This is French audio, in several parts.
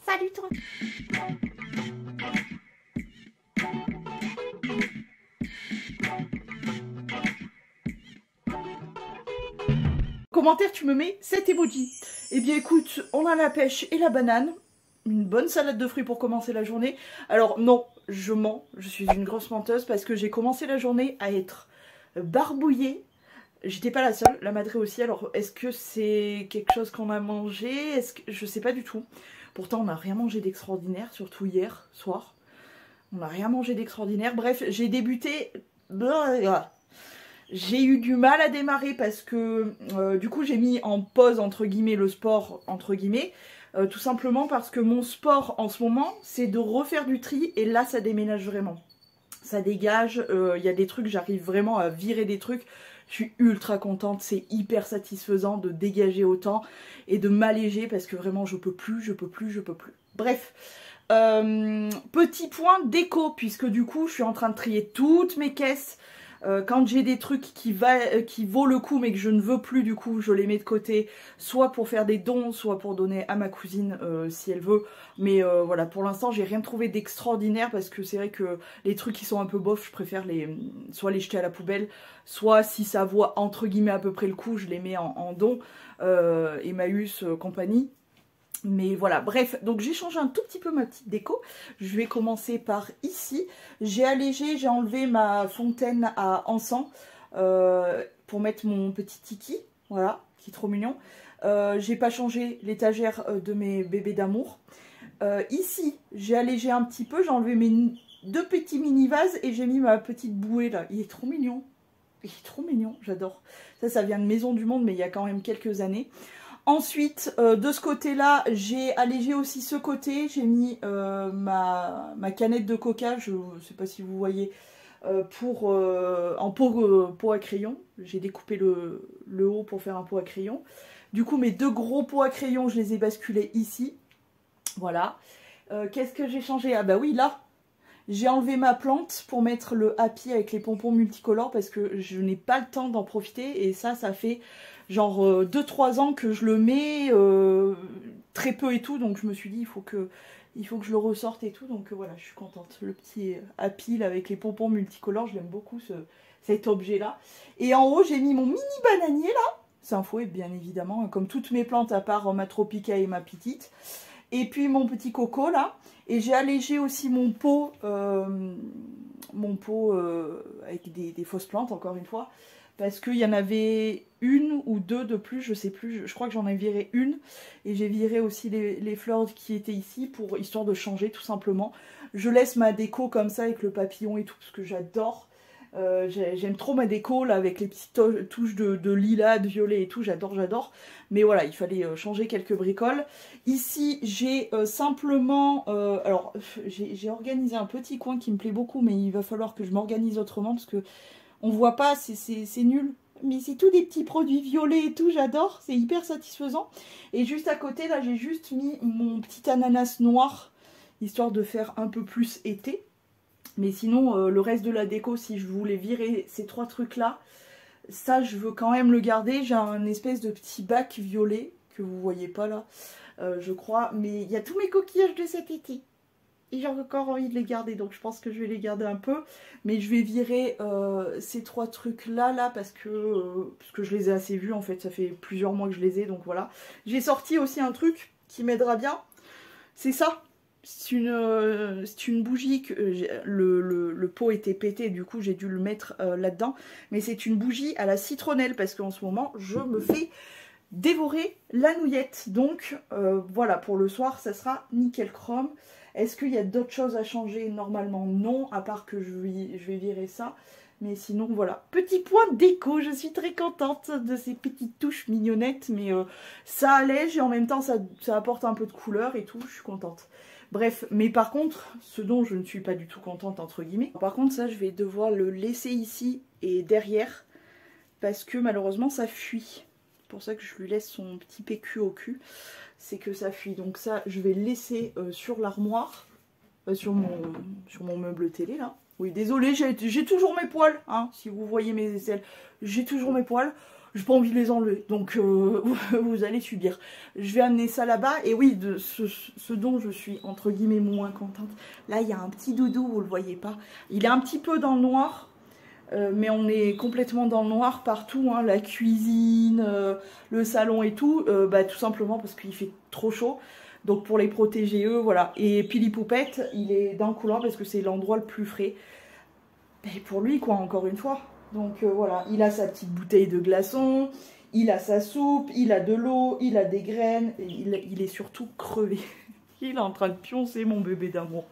Salut toi. Commentaire, tu me mets cet emoji. Eh bien écoute, on a la pêche et la banane. Une bonne salade de fruits pour commencer la journée. Alors non, je mens, je suis une grosse menteuse parce que j'ai commencé la journée à être barbouillée. J'étais pas la seule, la madré aussi. Alors est-ce que c'est quelque chose qu'on a mangé? Est-ce que je sais pas du tout. Pourtant on n'a rien mangé d'extraordinaire, surtout hier soir. On n'a rien mangé d'extraordinaire. Bref, j'ai débuté. J'ai eu du mal à démarrer parce que du coup j'ai mis en pause entre guillemets le sport entre guillemets. Tout simplement parce que mon sport en ce moment c'est de refaire du tri et là ça déménage vraiment. Ça dégage, y a des trucs, j'arrive vraiment à virer des trucs. Je suis ultra contente, c'est hyper satisfaisant de dégager autant et de m'alléger parce que vraiment je peux plus, je peux plus, je peux plus. Bref, petit point déco puisque du coup je suis en train de trier toutes mes caisses. Quand j'ai des trucs qui vaut le coup mais que je ne veux plus, du coup je les mets de côté, soit pour faire des dons, soit pour donner à ma cousine si elle veut. Mais voilà, pour l'instant j'ai rien trouvé d'extraordinaire parce que c'est vrai que les trucs qui sont un peu bof, je préfère soit les jeter à la poubelle, soit si ça vaut entre guillemets à peu près le coup, je les mets en don, Emmaüs, compagnie. Mais voilà, bref, donc j'ai changé un tout petit peu ma petite déco. Je vais commencer par ici. J'ai allégé, j'ai enlevé ma fontaine à encens pour mettre mon petit tiki, voilà, qui est trop mignon. J'ai pas changé l'étagère de mes bébés d'amour. Ici, j'ai allégé un petit peu, j'ai enlevé mes deux petits mini vases et j'ai mis ma petite bouée là. Il est trop mignon. Il est trop mignon, j'adore. Ça vient de Maison du Monde, mais il y a quand même quelques années. Ensuite, de ce côté-là, j'ai allégé aussi ce côté. J'ai mis ma canette de coca, je ne sais pas si vous voyez, en pot à crayon. J'ai découpé le haut pour faire un pot à crayon. Du coup, mes deux gros pots à crayon, je les ai basculés ici. Voilà. Qu'est-ce que j'ai changé? Ah bah oui, là, j'ai enlevé ma plante pour mettre le happy avec les pompons multicolores parce que je n'ai pas le temps d'en profiter. Et ça fait genre 2-3 ans que je le mets très peu et tout. Donc je me suis dit il faut que je le ressorte et tout. Donc voilà, je suis contente. Le petit happy là, avec les pompons multicolores, je l'aime beaucoup cet objet là. Et en haut, j'ai mis mon mini bananier là. C'est un fouet bien évidemment, comme toutes mes plantes à part ma Tropica et ma petite. Et puis mon petit coco là. Et j'ai allégé aussi mon pot avec des fausses plantes, encore une fois. Parce qu'il y en avait une ou deux de plus, je sais plus. Je crois que j'en ai viré une. Et j'ai viré aussi les fleurs qui étaient ici, histoire de changer tout simplement. Je laisse ma déco comme ça avec le papillon et tout, parce que j'adore. J'aime trop ma déco là avec les petites touches de lilas, de violet et tout, j'adore. Mais voilà, il fallait changer quelques bricoles. Ici, j'ai simplement... alors, j'ai organisé un petit coin qui me plaît beaucoup, mais il va falloir que je m'organise autrement parce que on voit pas, c'est nul. Mais c'est tous des petits produits violets et tout, j'adore, c'est hyper satisfaisant. Et juste à côté, là, j'ai juste mis mon petit ananas noir, histoire de faire un peu plus été. Mais sinon, le reste de la déco, si je voulais virer ces trois trucs-là, ça, je veux quand même le garder. J'ai un espèce de petit bac violet, que vous voyez pas là, je crois. Mais il y a tous mes coquillages de cet été. Et j'ai encore envie de les garder, donc je pense que je vais les garder un peu. Mais je vais virer ces trois trucs-là, parce que je les ai assez vus, en fait. Ça fait plusieurs mois que je les ai, donc voilà. J'ai sorti aussi un truc qui m'aidera bien. C'est ça. C'est une bougie que le pot était pété, du coup j'ai dû le mettre là-dedans. Mais c'est une bougie à la citronnelle parce qu'en ce moment je me fais dévorer la nouillette. Donc voilà, pour le soir ça sera nickel chrome. Est-ce qu'il y a d'autres choses à changer? Normalement non, à part que je vais virer ça. Mais sinon voilà, petit point déco, je suis très contente de ces petites touches mignonnettes. Mais ça allège et en même temps ça apporte un peu de couleur et tout, je suis contente. Bref, mais par contre, ce dont je ne suis pas du tout contente, entre guillemets, par contre ça je vais devoir le laisser ici et derrière, parce que malheureusement ça fuit. C'est pour ça que je lui laisse son petit PQ au cul, c'est que ça fuit. Donc ça je vais le laisser sur l'armoire, sur mon meuble télé là. Oui, désolé, j'ai toujours mes poils, hein, si vous voyez mes aisselles, j'ai toujours mes poils. j'ai pas envie de les enlever, donc vous allez subir. Je vais amener ça là-bas, et oui, de ce dont je suis, entre guillemets, moins contente, là, il y a un petit doudou, vous le voyez pas, il est un petit peu dans le noir, mais on est complètement dans le noir partout, hein, la cuisine, le salon et tout, bah, tout simplement parce qu'il fait trop chaud. Donc pour les protéger eux, voilà. Et Pili Poupette, il est dans le couloir parce que c'est l'endroit le plus frais. Et pour lui, quoi, encore une fois. Donc voilà, il a sa petite bouteille de glaçons, il a sa soupe, il a de l'eau, il a des graines, et il est surtout crevé. Il est en train de pioncer mon bébé d'amour.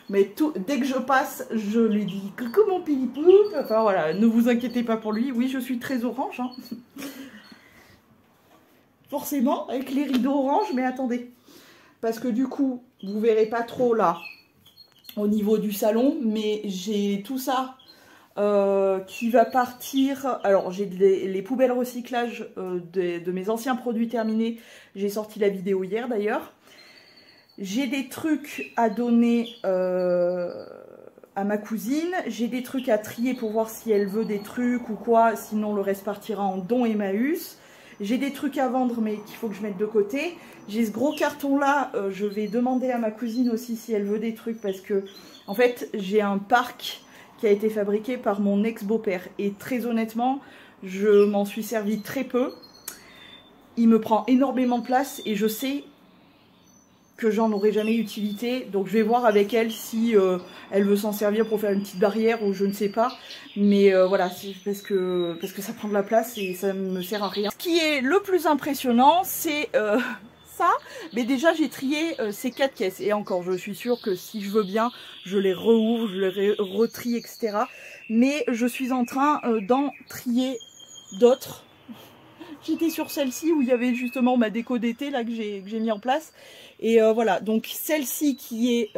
Mais dès que je passe, je lui dis coucou mon Pili Poup. Enfin voilà, ne vous inquiétez pas pour lui. Oui, je suis très orange. Hein. Forcément, avec les rideaux orange, mais attendez. Parce que du coup, vous verrez pas trop là, au niveau du salon, mais j'ai tout ça qui va partir. Alors j'ai les poubelles recyclage de mes anciens produits terminés. J'ai sorti la vidéo hier d'ailleurs. J'ai des trucs à donner à ma cousine. J'ai des trucs à trier pour voir si elle veut des trucs ou quoi. Sinon le reste partira en don Emmaüs. J'ai des trucs à vendre mais qu'il faut que je mette de côté. J'ai ce gros carton là. Je vais demander à ma cousine aussi si elle veut des trucs parce que en fait j'ai un parc qui a été fabriqué par mon ex-beau-père. Et très honnêtement, je m'en suis servi très peu. Il me prend énormément de place et je sais que j'en aurai jamais utilité. Donc je vais voir avec elle si elle veut s'en servir pour faire une petite barrière ou je ne sais pas. Mais voilà, parce que ça prend de la place et ça ne me sert à rien. Ce qui est le plus impressionnant, c'est ça. Mais déjà j'ai trié ces 4 caisses. Et encore, je suis sûre que si je veux bien, je les rouvre, je les retrie, etc. Mais je suis en train d'en trier d'autres. J'étais sur celle-ci où il y avait justement ma déco d'été là que j'ai mis en place. Et voilà, donc celle-ci qui est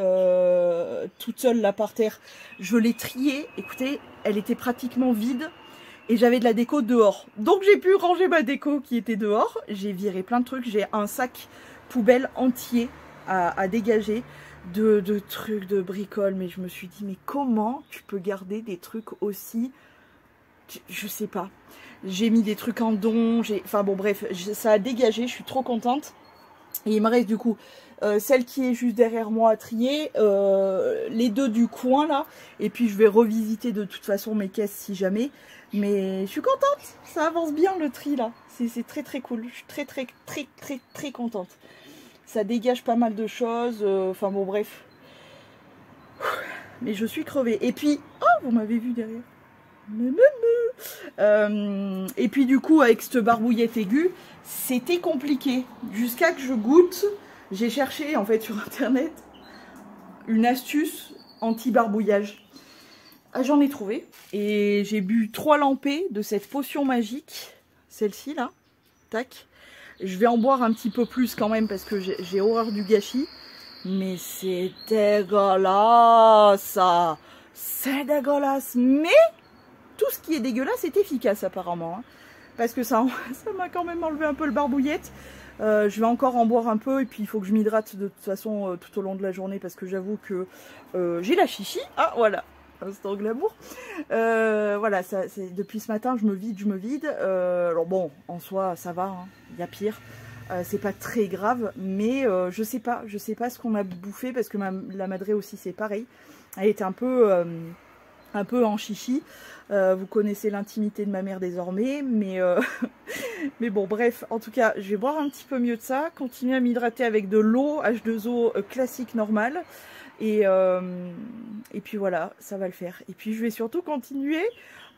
toute seule là par terre, je l'ai triée. Écoutez, elle était pratiquement vide et j'avais de la déco dehors. Donc j'ai pu ranger ma déco qui était dehors. J'ai viré plein de trucs. J'ai un sac poubelle entier à dégager de trucs, de bricoles. Mais je me suis dit, mais comment tu peux garder des trucs aussi... Je sais pas. J'ai mis des trucs en don. Enfin bon bref, ça a dégagé. Je suis trop contente. Et il me reste du coup celle qui est juste derrière moi à trier, les deux du coin là, et puis je vais revisiter de toute façon mes caisses si jamais. Mais je suis contente, ça avance bien le tri là, c'est très très cool, je suis très contente. Ça dégage pas mal de choses, enfin bon bref. Mais je suis crevée. Et puis, oh vous m'avez vu derrière. Et puis du coup avec cette barbouillette aiguë, c'était compliqué. Jusqu'à que je goûte, j'ai cherché en fait sur internet une astuce anti-barbouillage. Ah, j'en ai trouvé. Et j'ai bu 3 lampées de cette potion magique. Celle-ci là. Tac. Je vais en boire un petit peu plus quand même parce que j'ai horreur du gâchis. Mais c'est dégueulasse. C'est dégueulasse. Mais tout ce qui est dégueulasse est efficace apparemment. Hein, parce que ça m'a quand même enlevé un peu le barbouillette. Je vais encore en boire un peu et puis il faut que je m'hydrate de toute façon tout au long de la journée parce que j'avoue que j'ai la chichi. Ah voilà, instant glamour. Voilà, depuis ce matin je me vide. Alors bon, en soi ça va, hein, y a pire. C'est pas très grave, mais je sais pas ce qu'on a bouffé parce que la madrée aussi c'est pareil. Elle était un peu en chichi. Vous connaissez l'intimité de ma mère désormais, mais bon bref, en tout cas je vais boire un petit peu mieux de ça, continuer à m'hydrater avec de l'eau H2O classique normale et puis voilà, ça va le faire. Et puis je vais surtout continuer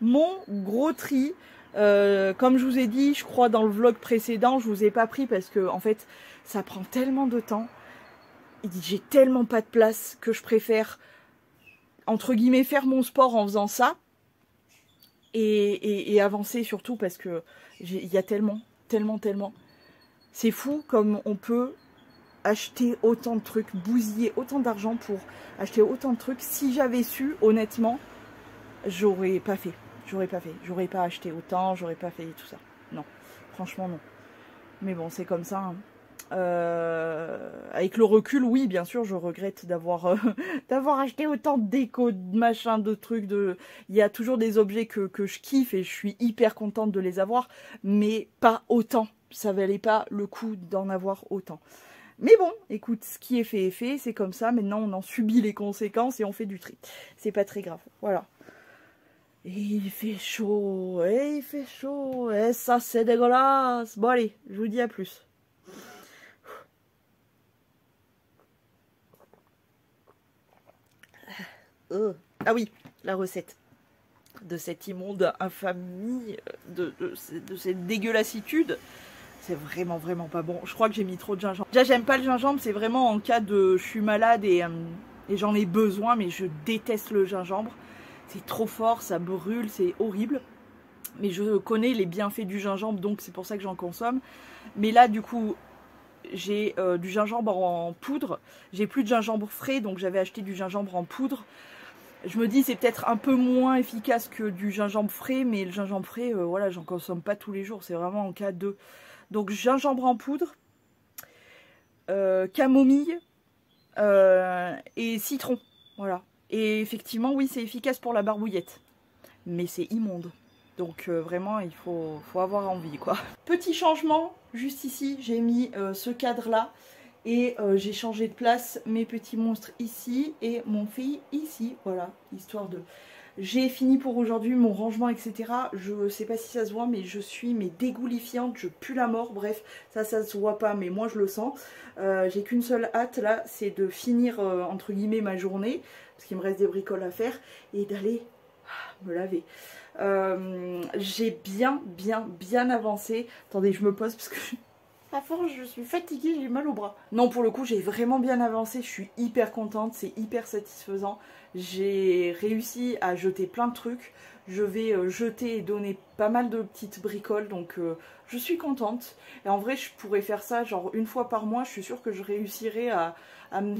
mon gros tri. Comme je vous ai dit, je crois dans le vlog précédent, je vous ai pas pris parce que en fait ça prend tellement de temps, j'ai tellement pas de place que je préfère entre guillemets faire mon sport en faisant ça et avancer surtout parce que il y a tellement c'est fou comme on peut acheter autant de trucs, bousiller autant d'argent pour acheter autant de trucs. Si j'avais su, honnêtement, j'aurais pas acheté autant, j'aurais pas fait tout ça, non, franchement non, mais bon c'est comme ça hein. Avec le recul, oui, bien sûr, je regrette d'avoir d'avoir acheté autant de déco, de machin, de trucs. Il y a toujours des objets que je kiffe et je suis hyper contente de les avoir, mais pas autant. Ça valait pas le coup d'en avoir autant. Mais bon, écoute, ce qui est fait est fait, c'est comme ça. Maintenant, on en subit les conséquences et on fait du tri. C'est pas très grave, voilà. Et il fait chaud, et il fait chaud, et ça c'est dégueulasse. Bon allez, je vous dis à plus. Ah oui, la recette de cette immonde infamie, de cette dégueulassitude. C'est vraiment pas bon. Je crois que j'ai mis trop de gingembre. Déjà, j'aime pas le gingembre, c'est vraiment en cas de je suis malade et j'en ai besoin, mais je déteste le gingembre. C'est trop fort, ça brûle, c'est horrible. Mais je connais les bienfaits du gingembre, donc c'est pour ça que j'en consomme. Mais là, du coup, j'ai du gingembre en poudre. J'ai plus de gingembre frais, donc j'avais acheté du gingembre en poudre. Je me dis c'est peut-être un peu moins efficace que du gingembre frais, mais le gingembre frais, voilà, j'en consomme pas tous les jours, c'est vraiment en cas de... Donc gingembre en poudre, camomille et citron, voilà. Et effectivement, oui, c'est efficace pour la barbouillette, mais c'est immonde. Donc vraiment, il faut avoir envie, quoi. Petit changement, juste ici, j'ai mis ce cadre-là. Et j'ai changé de place, mes petits monstres ici et mon fille ici, voilà, histoire de... J'ai fini pour aujourd'hui mon rangement, etc. Je sais pas si ça se voit, mais je suis dégoulifiante, je pue la mort, bref, ça se voit pas, mais moi je le sens. J'ai qu'une seule hâte là, c'est de finir, entre guillemets, ma journée, parce qu'il me reste des bricoles à faire, et d'aller me laver. J'ai bien avancé. Attendez, je me pose parce que... À force, je suis fatiguée, j'ai mal au bras. Non, pour le coup, j'ai vraiment bien avancé. Je suis hyper contente, c'est hyper satisfaisant. J'ai réussi à jeter plein de trucs. Je vais jeter et donner pas mal de petites bricoles, donc je suis contente. Et en vrai, je pourrais faire ça genre une fois par mois. Je suis sûre que je réussirai à me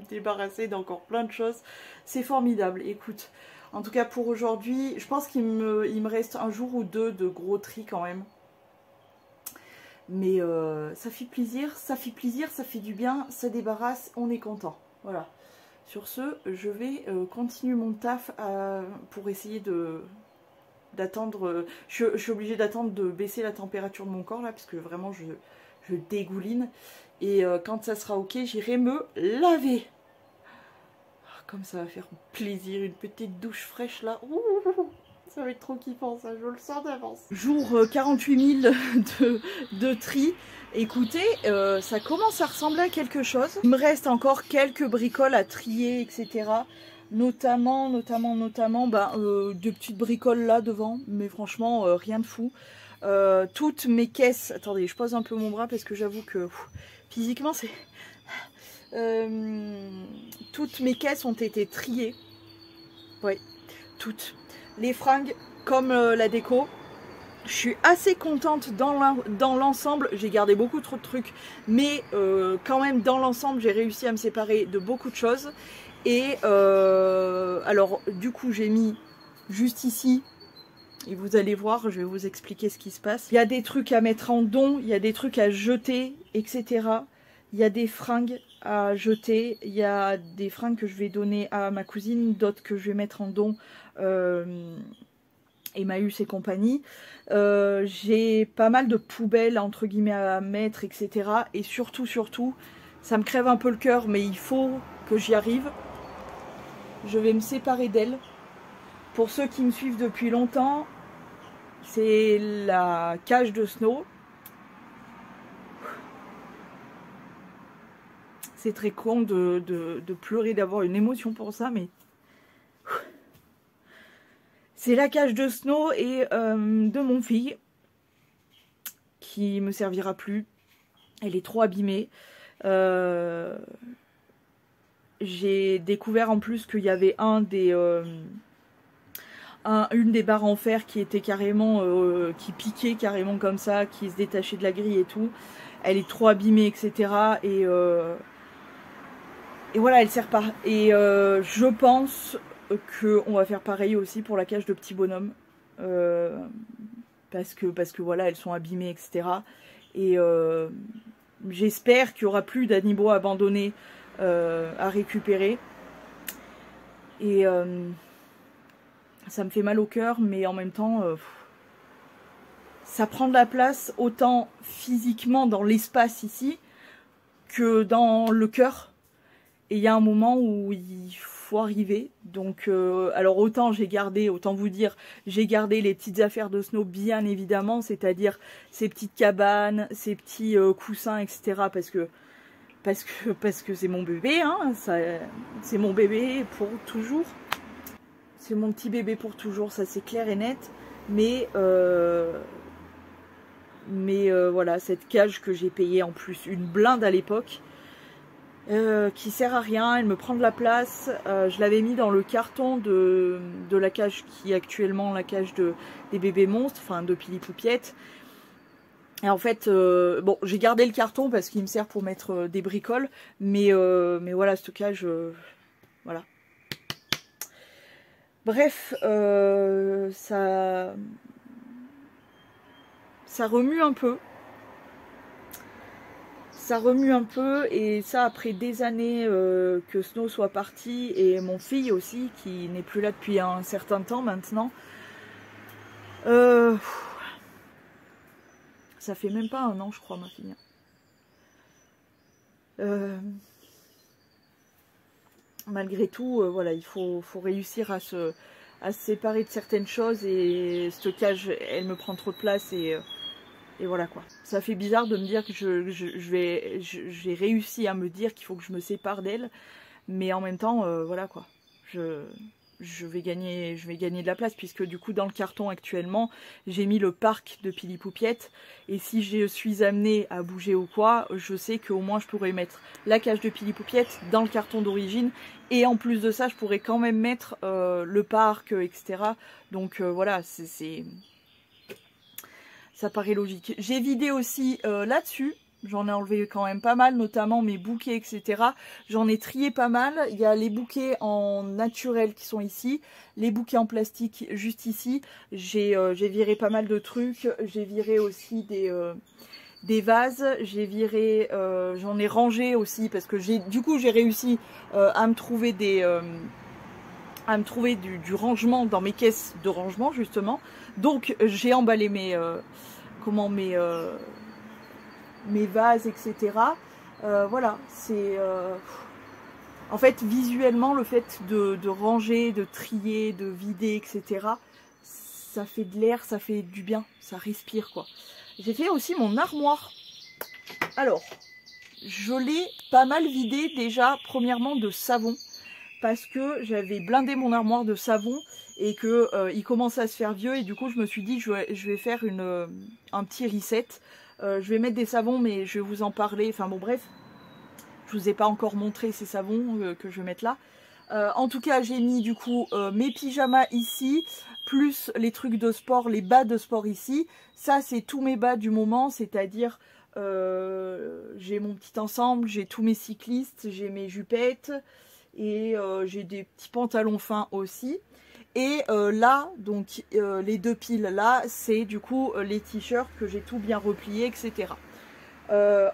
débarrasser d'encore plein de choses. C'est formidable, écoute. En tout cas, pour aujourd'hui, je pense qu'il me reste un jour ou deux de gros tri quand même. Mais ça fait plaisir, ça fait du bien, ça débarrasse, on est content. Voilà. Sur ce, je vais continuer mon taf pour essayer d'attendre. Je suis obligée d'attendre de baisser la température de mon corps là, parce que vraiment je dégouline. Et quand ça sera ok, j'irai me laver. Comme ça va faire plaisir, une petite douche fraîche là. Ouh, ça va être trop kiffant, ça, je le sens d'avance. Jour 48 000 de tri. Écoutez, ça commence à ressembler à quelque chose. Il me reste encore quelques bricoles à trier, etc. Notamment, des petites bricoles là devant. Mais franchement, rien de fou. Toutes mes caisses... Attendez, je pose un peu mon bras parce que j'avoue que physiquement, c'est... toutes mes caisses ont été triées. Oui, toutes. Les fringues comme la déco. Je suis assez contente dans l'ensemble. J'ai gardé beaucoup trop de trucs, mais quand même dans l'ensemble j'ai réussi à me séparer de beaucoup de choses. Et alors du coup j'ai mis juste ici, et vous allez voir, je vais vous expliquer ce qui se passe. Il y a des trucs à mettre en don, il y a des trucs à jeter, etc. Il y a des fringues à jeter, il y a des fringues que je vais donner à ma cousine, d'autres que je vais mettre en don, Emmaüs et compagnie. J'ai pas mal de poubelles entre guillemets à mettre, etc. Et surtout, ça me crève un peu le cœur, mais il faut que j'y arrive. Je vais me séparer d'elle. Pour ceux qui me suivent depuis longtemps, c'est la cage de Snow. C'est très con de pleurer, d'avoir une émotion pour ça, mais... C'est la cage de Snow et de mon fille, qui me servira plus. Elle est trop abîmée. J'ai découvert en plus qu'il y avait une des barres en fer qui était carrément, qui piquait carrément comme ça, qui se détachait de la grille et tout. Elle est trop abîmée, etc. Et voilà, elle sert pas. Et je pense qu'on va faire pareil aussi pour la cage de petits bonhommes. Parce que voilà, elles sont abîmées, etc. Et J'espère qu'il n'y aura plus d'animaux abandonnés à récupérer. Et ça me fait mal au cœur, mais en même temps, ça prend de la place autant physiquement dans l'espace ici que dans le cœur. Et il y a un moment où il faut arriver. Donc, alors autant j'ai gardé, autant vous dire, j'ai gardé les petites affaires de Snow, bien évidemment, c'est-à-dire ces petites cabanes, ces petits coussins, etc. Parce que c'est mon bébé, hein, c'est mon bébé pour toujours. C'est mon petit bébé pour toujours, ça c'est clair et net. Mais voilà, cette cage que j'ai payée en plus une blinde à l'époque, qui sert à rien, elle me prend de la place. Je l'avais mis dans le carton de la cage qui est actuellement la cage des bébés monstres, enfin de Pili Poupiette. Et en fait, bon, j'ai gardé le carton parce qu'il me sert pour mettre des bricoles, mais voilà, cette cage, voilà. Bref, ça remue un peu. Ça remue un peu, et ça après des années que Snow soit parti, et mon fils aussi, qui n'est plus là depuis un certain temps maintenant. Ça fait même pas un an, je crois, ma fille. Malgré tout, voilà, il faut réussir à se séparer de certaines choses, et cette cage, elle me prend trop de place, et voilà quoi. Ça fait bizarre de me dire que j'ai réussi à me dire qu'il faut que je me sépare d'elle, mais en même temps, voilà quoi. Je vais gagner de la place, puisque du coup dans le carton actuellement j'ai mis le parc de Pili Poupiette, et si je suis amenée à bouger ou quoi, je sais qu'au moins je pourrais mettre la cage de Pili Poupiette dans le carton d'origine, et en plus de ça je pourrais quand même mettre le parc, etc. Donc voilà, ça paraît logique. J'ai vidé aussi là-dessus. J'en ai enlevé quand même pas mal, notamment mes bouquets, etc. J'en ai trié pas mal. Il y a les bouquets en naturel qui sont ici, les bouquets en plastique juste ici. J'ai viré pas mal de trucs. J'ai viré aussi des vases. J'ai viré, j'en ai rangé aussi parce que du coup j'ai réussi à me trouver du rangement dans mes caisses de rangement justement. Donc j'ai emballé mes vases, etc. Voilà, c'est... En fait, visuellement, le fait de ranger, de trier, de vider, etc., ça fait de l'air, ça fait du bien, ça respire, quoi. J'ai fait aussi mon armoire. Alors, je l'ai pas mal vidé déjà, premièrement, de savon, parce que j'avais blindé mon armoire de savon, et que il commençait à se faire vieux, et du coup je me suis dit je vais faire un petit reset. Je vais mettre des savons, mais je vais vous en parler, enfin bon bref, je vous ai pas encore montré ces savons que je vais mettre là. En tout cas j'ai mis du coup mes pyjamas ici, plus les trucs de sport, les bas de sport ici. Ça c'est tous mes bas du moment, c'est-à-dire j'ai mon petit ensemble, j'ai tous mes cyclistes, j'ai mes jupettes, et j'ai des petits pantalons fins aussi. Et là, donc les deux piles là, c'est du coup les t-shirts que j'ai tout bien replié, etc.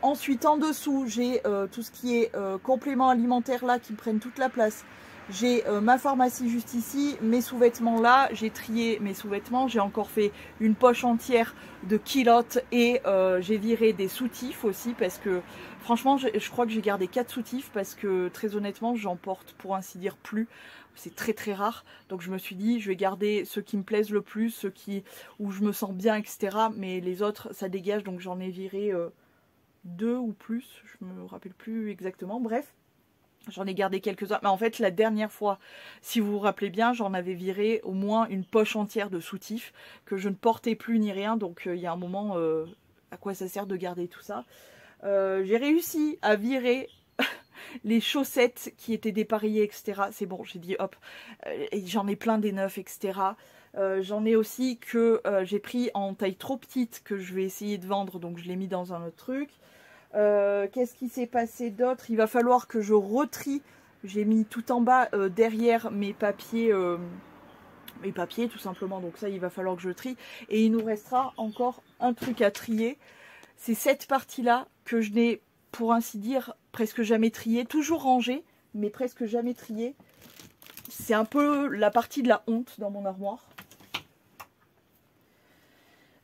Ensuite, en dessous, j'ai tout ce qui est compléments alimentaires là qui me prennent toute la place. J'ai ma pharmacie juste ici, mes sous-vêtements là, j'ai trié mes sous-vêtements, j'ai encore fait une poche entière de culottes, et j'ai viré des soutifs aussi, parce que franchement je crois que j'ai gardé 4 soutifs, parce que très honnêtement j'en porte pour ainsi dire plus. C'est très très rare, donc je me suis dit je vais garder ceux qui me plaisent le plus, ceux où je me sens bien, etc. Mais les autres ça dégage, donc j'en ai viré 2 ou plus, je me rappelle plus exactement, bref. J'en ai gardé quelques-uns, mais en fait la dernière fois, si vous vous rappelez bien, j'en avais viré au moins une poche entière de soutifs que je ne portais plus ni rien, donc il y a un moment, à quoi ça sert de garder tout ça. J'ai réussi à virer les chaussettes qui étaient dépareillées, etc. C'est bon, j'ai dit hop, j'en ai plein des neufs, etc. J'en ai aussi que j'ai pris en taille trop petite, que je vais essayer de vendre, donc je l'ai mis dans un autre truc. Qu'est-ce qui s'est passé d'autre? Il va falloir que je retrie. J'ai mis tout en bas derrière mes papiers tout simplement, donc ça il va falloir que je trie, et il nous restera encore un truc à trier. C'est cette partie là que je n'ai pour ainsi dire, presque jamais trié. Toujours rangé, mais presque jamais trié. C'est un peu la partie de la honte dans mon armoire.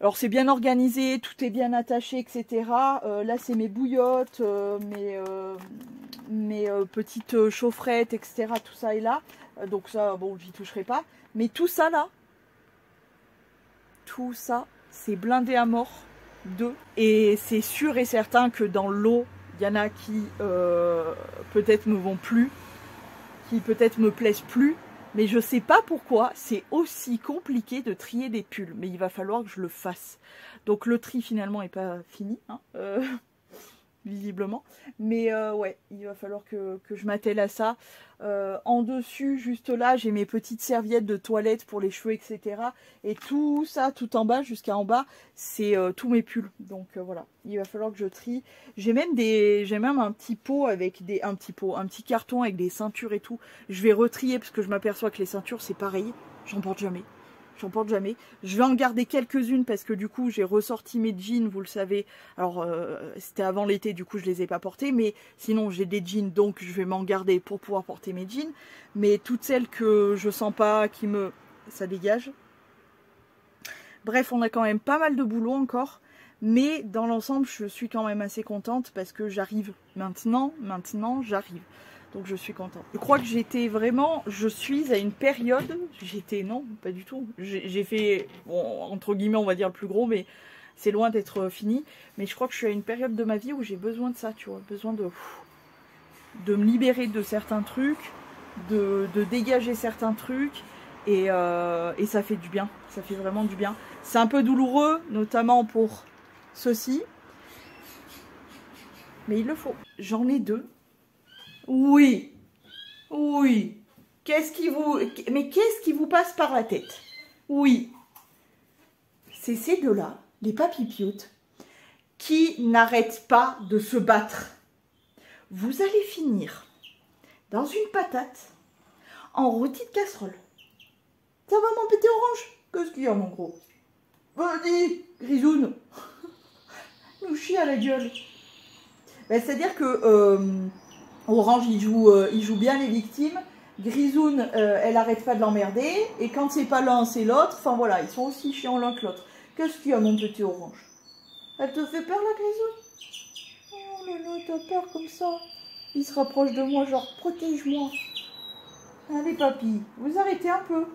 Alors c'est bien organisé, tout est bien attaché, etc. Là c'est mes bouillottes, mes petites chaufferettes, etc. Tout ça est là. Donc ça, bon, j'y toucherai pas. Mais tout ça là, tout ça, c'est blindé à mort d'eux. Et c'est sûr et certain que dans l'eau, il y en a qui peut-être me vont plus, qui peut-être me plaisent plus. Mais je sais pas pourquoi c'est aussi compliqué de trier des pulls. Mais il va falloir que je le fasse. Donc le tri finalement n'est pas fini, hein, visiblement. Mais ouais, il va falloir que je m'attelle à ça. En dessus, juste là, j'ai mes petites serviettes de toilette pour les cheveux, etc. Et tout ça, tout en bas, jusqu'à en bas, c'est tous mes pulls. Donc voilà, il va falloir que je trie. J'ai même un petit pot avec un petit carton avec des ceintures et tout. Je vais retrier parce que je m'aperçois que les ceintures, c'est pareil. J'en porte jamais. J'en porte jamais. Je vais en garder quelques-unes parce que du coup j'ai ressorti mes jeans, vous le savez. Alors c'était avant l'été, du coup je les ai pas portés, mais sinon j'ai des jeans, donc je vais m'en garder pour pouvoir porter mes jeans. Mais toutes celles que je sens pas, ça dégage. Bref, on a quand même pas mal de boulot encore, mais dans l'ensemble je suis quand même assez contente parce que j'arrive maintenant j'arrive. Donc je suis contente. Je crois que je suis à une période, non, pas du tout. J'ai fait, bon, entre guillemets, on va dire le plus gros, mais c'est loin d'être fini. Mais je crois que je suis à une période de ma vie où j'ai besoin de ça, tu vois. Besoin de me libérer de certains trucs, de dégager certains trucs. Et ça fait du bien, ça fait vraiment du bien. C'est un peu douloureux, notamment pour ceci. Mais il le faut. J'en ai deux. Oui, oui. Qu'est-ce qui vous passe par la tête? Oui. C'est ces deux-là, les papipioutes, qui n'arrêtent pas de se battre. Vous allez finir dans une patate en rôti de casserole. Ça va mon petit orange? Qu'est-ce qu'il y a mon gros? Vas-y, Grisoun. Nous chie à la gueule. Ben, c'est-à-dire que Orange, il joue bien les victimes. Grisoun, elle arrête pas de l'emmerder. Et quand c'est pas l'un, c'est l'autre. Enfin voilà, ils sont aussi chiants l'un que l'autre. Qu'est-ce qu'il y a, mon petit Orange? Elle te fait peur, la Grisoun? Oh là là, t'as peur comme ça. Il se rapproche de moi, genre, protège-moi. Allez, papy, vous arrêtez un peu.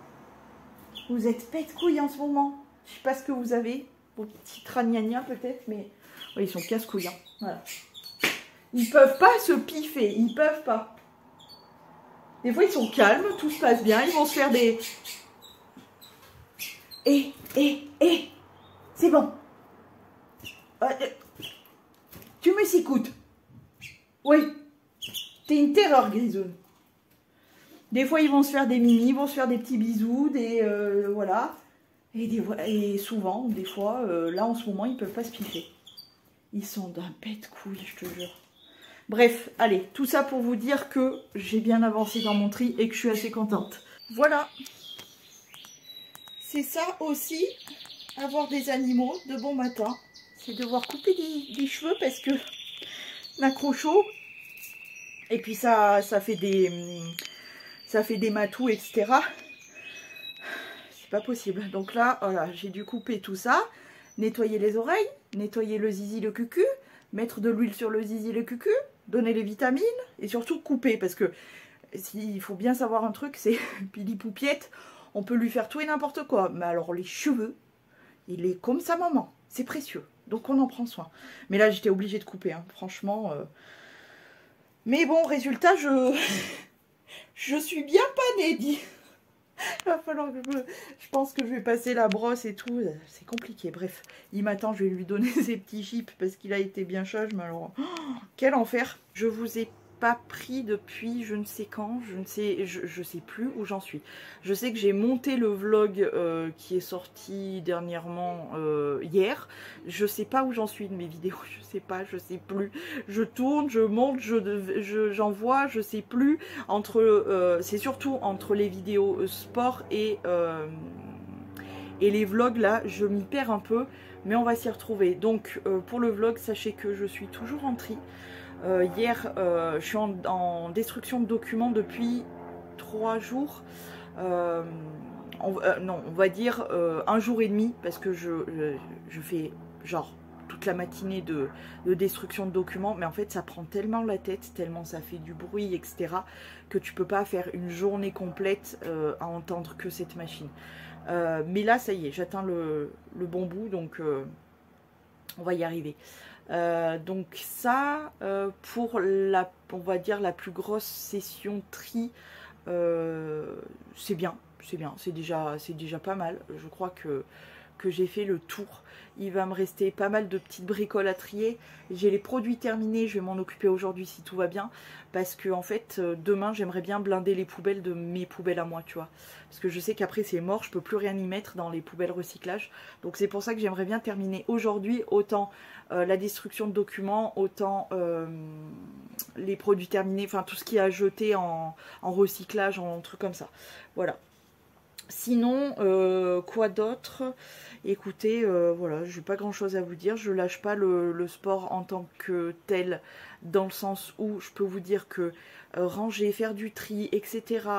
Vous êtes pète-couilles en ce moment. Je sais pas ce que vous avez. Vos petits tragnagnas peut-être, mais... Ouais, ils sont casse-couilles, hein. Voilà. Ils peuvent pas se piffer, ils peuvent pas. Des fois ils sont calmes, tout se passe bien, ils vont se faire des... C'est bon. Tu me s'écoutes. Oui. T'es une terreur, Grisoun. Des fois ils vont se faire des mini, ils vont se faire des petits bisous, voilà. Et souvent, des fois, là en ce moment, ils peuvent pas se piffer. Ils sont d'un pète-couille, je te jure. Bref, allez, tout ça pour vous dire que j'ai bien avancé dans mon tri et que je suis assez contente. Voilà. C'est ça aussi, avoir des animaux de bon matin. C'est devoir couper des cheveux parce que l'accrocho. Et puis ça fait des matous, etc. C'est pas possible. Donc là, voilà, j'ai dû couper tout ça, nettoyer les oreilles, nettoyer le zizi, le cucu, mettre de l'huile sur le zizi, le cucu, donner les vitamines et surtout couper parce que il faut bien savoir un truc, c'est Pili Poupiette, on peut lui faire tout et n'importe quoi, mais alors les cheveux, il est comme sa maman, c'est précieux, donc on en prend soin. Mais là j'étais obligée de couper, hein, franchement. Mais bon, résultat, je suis bien pas née, dit. Il va falloir que je pense que je vais passer la brosse et tout. C'est compliqué. Bref, il m'attend. Je vais lui donner ses petits chips parce qu'il a été bien chage. Mais alors, quel enfer. Je vous ai pas pris depuis je ne sais quand. Je sais plus où j'en suis. Je sais que j'ai monté le vlog qui est sorti dernièrement hier. Je sais pas où j'en suis de mes vidéos. Je sais pas, je sais plus. Je tourne, je monte, j'envoie, je sais plus. C'est surtout entre les vidéos sport et les vlogs là, je m'y perds un peu. Mais on va s'y retrouver. Donc pour le vlog, sachez que je suis toujours en tri. Hier, je suis en destruction de documents depuis 3 jours. Non, on va dire 1 jour et demi, parce que je fais genre toute la matinée de destruction de documents, mais en fait ça prend tellement la tête, tellement ça fait du bruit, etc., que tu peux pas faire une journée complète à entendre que cette machine. Mais là, ça y est, j'atteins le bon bout, donc on va y arriver. Donc ça, pour on va dire la plus grosse session tri, c'est bien, c'est déjà pas mal. Je crois que j'ai fait le tour. Il va me rester pas mal de petites bricoles à trier. J'ai les produits terminés, je vais m'en occuper aujourd'hui si tout va bien. Parce que en fait, demain, j'aimerais bien blinder les poubelles de mes poubelles à moi, tu vois. Parce que je sais qu'après c'est mort, je peux plus rien y mettre dans les poubelles recyclage. Donc c'est pour ça que j'aimerais bien terminer aujourd'hui, autant la destruction de documents, autant les produits terminés, enfin tout ce qui est à jeter en recyclage, en trucs comme ça. Voilà. Sinon, quoi d'autre? Écoutez, voilà, j'ai pas grand chose à vous dire. Je lâche pas le sport en tant que tel, dans le sens où je peux vous dire que ranger, faire du tri, etc.,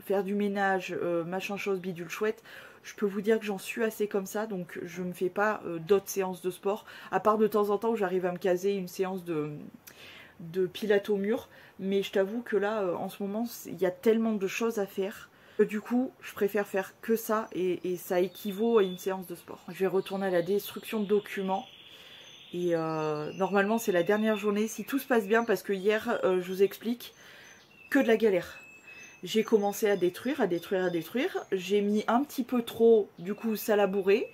faire du ménage, machin chose bidule chouette, je peux vous dire que j'en suis assez comme ça, donc je me fais pas d'autres séances de sport, à part de temps en temps où j'arrive à me caser une séance de pilates au mur, mais je t'avoue que là, en ce moment, il y a tellement de choses à faire. Du coup, je préfère faire que ça et ça équivaut à une séance de sport. Je vais retourner à la destruction de documents. Et normalement, c'est la dernière journée. Si tout se passe bien, parce que hier, je vous explique, que de la galère. J'ai commencé à détruire. J'ai mis un petit peu trop, du coup, ça l'a bourré.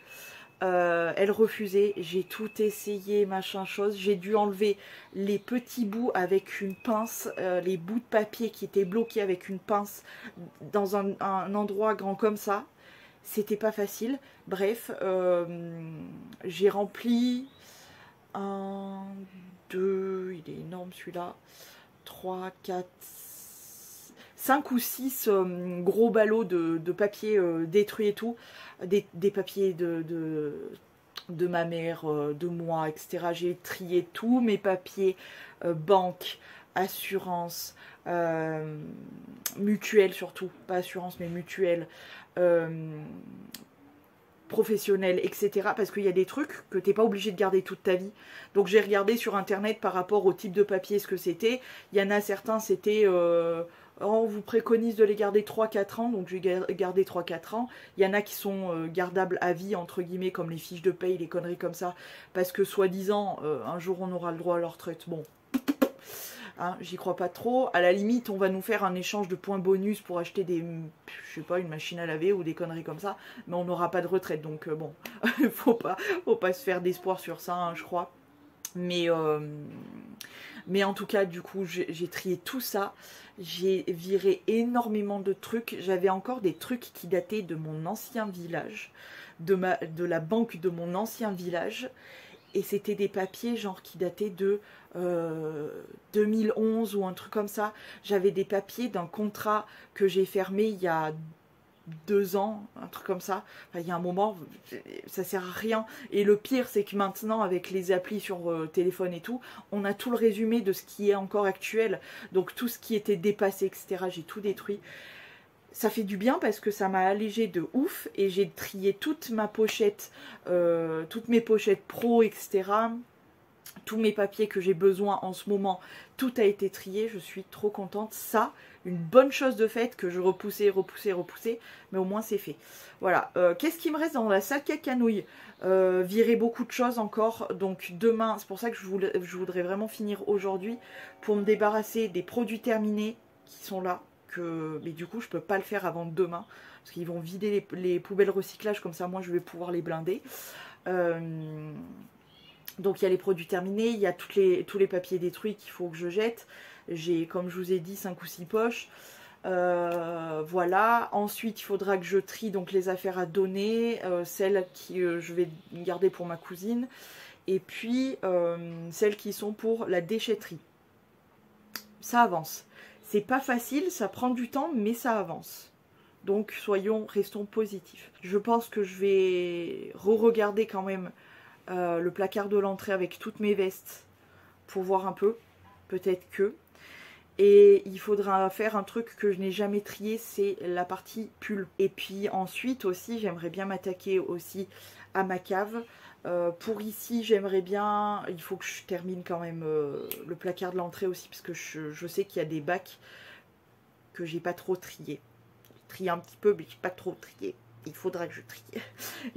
Elle refusait, j'ai tout essayé, machin chose. J'ai dû enlever les petits bouts avec une pince, les bouts de papier qui étaient bloqués avec une pince dans un endroit grand comme ça. C'était pas facile. Bref, j'ai rempli 1, 2, il est énorme celui-là, 3, 4, 5 ou 6 gros ballots de papier détruits et tout. Des papiers de ma mère, de moi, etc. J'ai trié tous mes papiers, banque, assurance, mutuelle surtout, pas assurance mais mutuelle, professionnelle, etc. Parce qu'il y a des trucs que t'es pas obligé de garder toute ta vie. Donc j'ai regardé sur internet par rapport au type de papier ce que c'était. Il y en a certains, c'était... on vous préconise de les garder 3-4 ans, donc j'ai gardé 3-4 ans. Il y en a qui sont gardables à vie, entre guillemets, comme les fiches de paye, les conneries comme ça, parce que soi-disant, un jour on aura le droit à leur retraite. Bon, hein, j'y crois pas trop. À la limite, on va nous faire un échange de points bonus pour acheter des, je sais pas, une machine à laver ou des conneries comme ça, mais on n'aura pas de retraite, donc bon, faut pas se faire d'espoir sur ça, hein, je crois. Mais en tout cas, du coup, j'ai trié tout ça. J'ai viré énormément de trucs. J'avais encore des trucs qui dataient de mon ancien village, de la banque de mon ancien village. Et c'était des papiers genre qui dataient de 2011 ou un truc comme ça. J'avais des papiers d'un contrat que j'ai fermé il y a 2 ans, un truc comme ça. Enfin, il y a un moment, ça sert à rien. Et le pire, c'est que maintenant, avec les applis sur téléphone et tout, on a tout le résumé de ce qui est encore actuel. Donc tout ce qui était dépassé, etc., j'ai tout détruit. Ça fait du bien parce que ça m'a allégé de ouf. Et j'ai trié toute ma pochette, toutes mes pochettes pro, etc., tous mes papiers que j'ai besoin en ce moment, tout a été trié, je suis trop contente. Ça, une bonne chose de fait que je repoussais, mais au moins c'est fait. Voilà, qu'est-ce qui me reste dans la salle cacanouille? Virer beaucoup de choses encore, donc demain, c'est pour ça que je voudrais vraiment finir aujourd'hui, pour me débarrasser des produits terminés qui sont là, mais du coup je peux pas le faire avant demain, parce qu'ils vont vider les poubelles recyclage, comme ça moi je vais pouvoir les blinder. Donc il y a les produits terminés, il y a tous les papiers détruits qu'il faut que je jette. J'ai, comme je vous ai dit, 5 ou 6 poches. Voilà. Ensuite, il faudra que je trie donc les affaires à donner, celles qui je vais garder pour ma cousine, et puis celles qui sont pour la déchetterie. Ça avance. C'est pas facile, ça prend du temps, mais ça avance. Donc restons positifs. Je pense que je vais re-regarder quand même le placard de l'entrée avec toutes mes vestes pour voir un peu, peut-être que. Et il faudra faire un truc que je n'ai jamais trié, c'est la partie pull. Et puis ensuite aussi, j'aimerais bien m'attaquer aussi à ma cave. Pour ici, j'aimerais bien, il faut que je termine quand même le placard de l'entrée aussi, parce que je sais qu'il y a des bacs que j'ai pas trop triés. J'ai trié un petit peu, mais j'ai pas trop trié. Il faudra que je trie.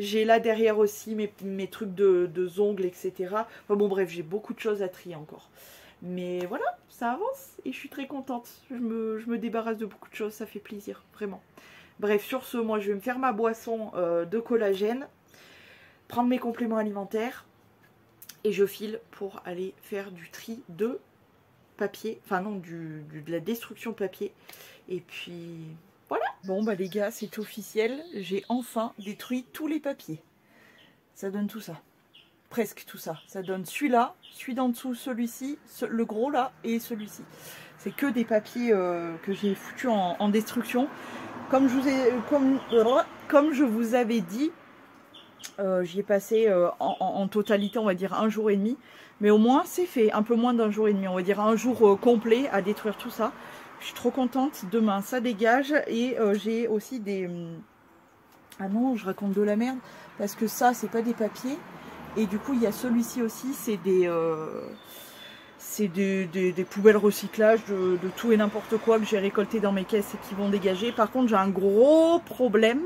J'ai là derrière aussi mes trucs de ongles, etc. Enfin bon, bref, j'ai beaucoup de choses à trier encore. Mais voilà, ça avance et je suis très contente. Je me débarrasse de beaucoup de choses, ça fait plaisir, vraiment. Bref, sur ce, moi, je vais me faire ma boisson de collagène, prendre mes compléments alimentaires et je file pour aller faire du tri de papier. Enfin non, de la destruction de papier. Et puis... voilà. Bon bah les gars, c'est officiel, j'ai enfin détruit tous les papiers. Ça donne tout ça. Presque tout ça. Ça donne celui-là, celui d'en dessous, celui-ci, le gros là et celui-ci. C'est que des papiers que j'ai foutus en destruction. Comme je vous avais dit, j'y ai passé en totalité, on va dire 1 jour et demi. Mais au moins c'est fait, un peu moins d'1 jour et demi, on va dire 1 jour complet à détruire tout ça. Je suis trop contente. Demain, ça dégage. Et j'ai aussi des... Ah non, je raconte de la merde. Parce que ça, c'est pas des papiers. Et du coup, il y a celui-ci aussi. C'est des poubelles recyclage de tout et n'importe quoi que j'ai récolté dans mes caisses et qui vont dégager. Par contre, j'ai un gros problème.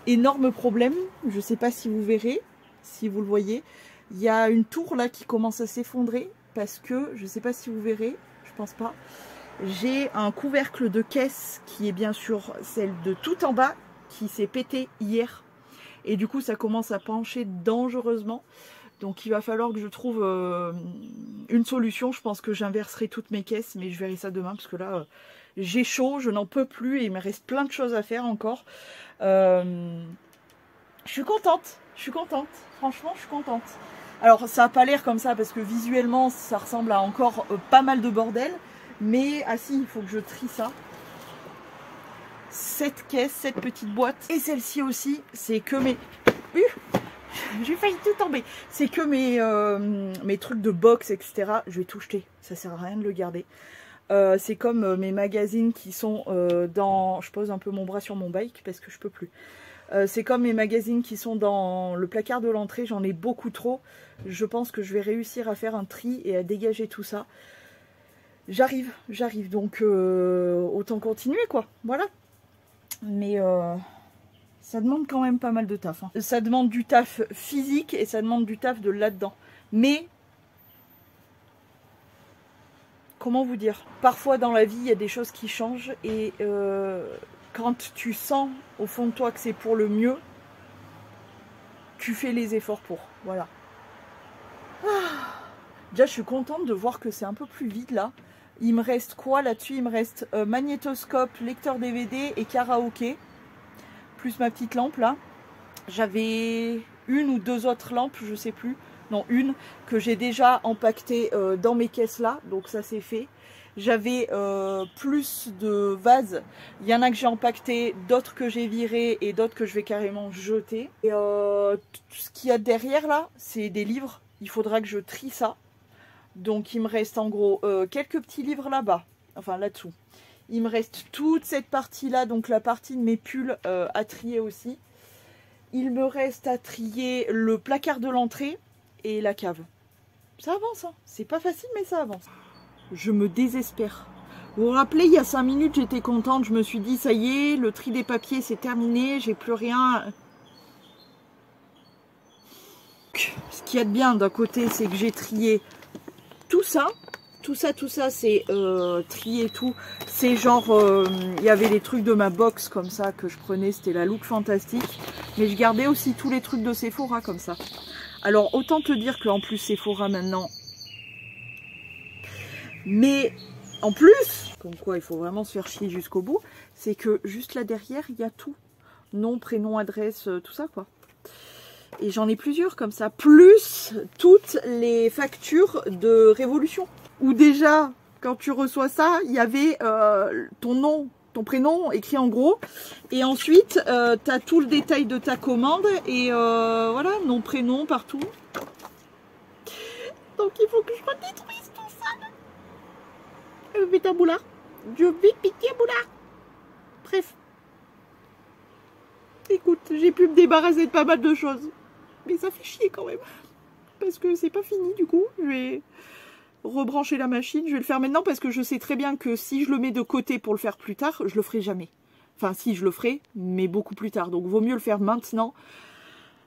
Énorme problème. Je sais pas si vous verrez, si vous le voyez. Il y a une tour là qui commence à s'effondrer. Parce que, je sais pas si vous verrez. Je pense pas. J'ai un couvercle de caisse qui est bien sûr celle de tout en bas qui s'est pété hier. Et du coup, ça commence à pencher dangereusement. Donc, il va falloir que je trouve une solution. Je pense que j'inverserai toutes mes caisses, mais je verrai ça demain parce que là, j'ai chaud, je n'en peux plus et il me reste plein de choses à faire encore. Je suis contente, franchement, je suis contente. Alors, ça n'a pas l'air comme ça parce que visuellement, ça ressemble à encore pas mal de bordel. Mais, ah si, il faut que je trie ça. Cette caisse, cette petite boîte. Et celle-ci aussi, c'est que mes... J'ai failli tout tomber. C'est que mes trucs de boxe, etc. Je vais tout jeter. Ça sert à rien de le garder. C'est comme mes magazines qui sont dans... Je pose un peu mon bras sur mon bike parce que je peux plus. C'est comme mes magazines qui sont dans le placard de l'entrée. J'en ai beaucoup trop. Je pense que je vais réussir à faire un tri et à dégager tout ça. J'arrive, donc autant continuer quoi, voilà. Mais ça demande quand même pas mal de taf. Hein. Ça demande du taf physique et ça demande du taf de là-dedans. Mais, comment vous dire, parfois dans la vie, il y a des choses qui changent et quand tu sens au fond de toi que c'est pour le mieux, tu fais les efforts pour, voilà. Déjà, je suis contente de voir que c'est un peu plus vide là. Il me reste quoi là-dessus? Il me reste magnétoscope, lecteur DVD et karaoké. Plus ma petite lampe là. J'avais 1 ou 2 autres lampes, je sais plus. Non, une que j'ai déjà empaquetée dans mes caisses là. Donc ça c'est fait. J'avais plus de vases. Il y en a que j'ai empaqueté, d'autres que j'ai virés et d'autres que je vais carrément jeter. Et tout ce qu'il y a derrière là, c'est des livres. Il faudra que je trie ça. Donc il me reste en gros quelques petits livres là-bas, enfin là-dessous. Il me reste toute cette partie-là, donc la partie de mes pulls à trier aussi. Il me reste à trier le placard de l'entrée et la cave. Ça avance, hein. C'est pas facile mais ça avance. Je me désespère. Vous vous rappelez, il y a 5 minutes j'étais contente, je me suis dit ça y est, le tri des papiers c'est terminé, j'ai plus rien. Ce qu'il y a de bien d'un côté, c'est que j'ai trié tout ça, c'est trié tout. C'est genre, il y avait les trucs de ma box comme ça que je prenais, c'était la Look Fantastique. Mais je gardais aussi tous les trucs de Sephora comme ça. Alors autant te dire qu'en plus Sephora maintenant. Mais en plus, comme quoi il faut vraiment se faire chier jusqu'au bout, c'est que juste là derrière il y a tout. Nom, prénom, adresse, tout ça quoi. Et j'en ai plusieurs comme ça, plus toutes les factures de Révolution. Où déjà, quand tu reçois ça, il y avait ton nom, ton prénom écrit en gros. Et ensuite, tu as tout le détail de ta commande. Et voilà, nom, prénom, partout. Donc il faut que je redétruise tout ça. Je vais péter un boulard. Je vais péter un boulard. Bref. Écoute, j'ai pu me débarrasser de pas mal de choses. Mais ça fait chier quand même. Parce que c'est pas fini du coup. Je vais rebrancher la machine. Je vais le faire maintenant parce que je sais très bien que si je le mets de côté pour le faire plus tard, je le ferai jamais. Enfin si, je le ferai, mais beaucoup plus tard. Donc vaut mieux le faire maintenant.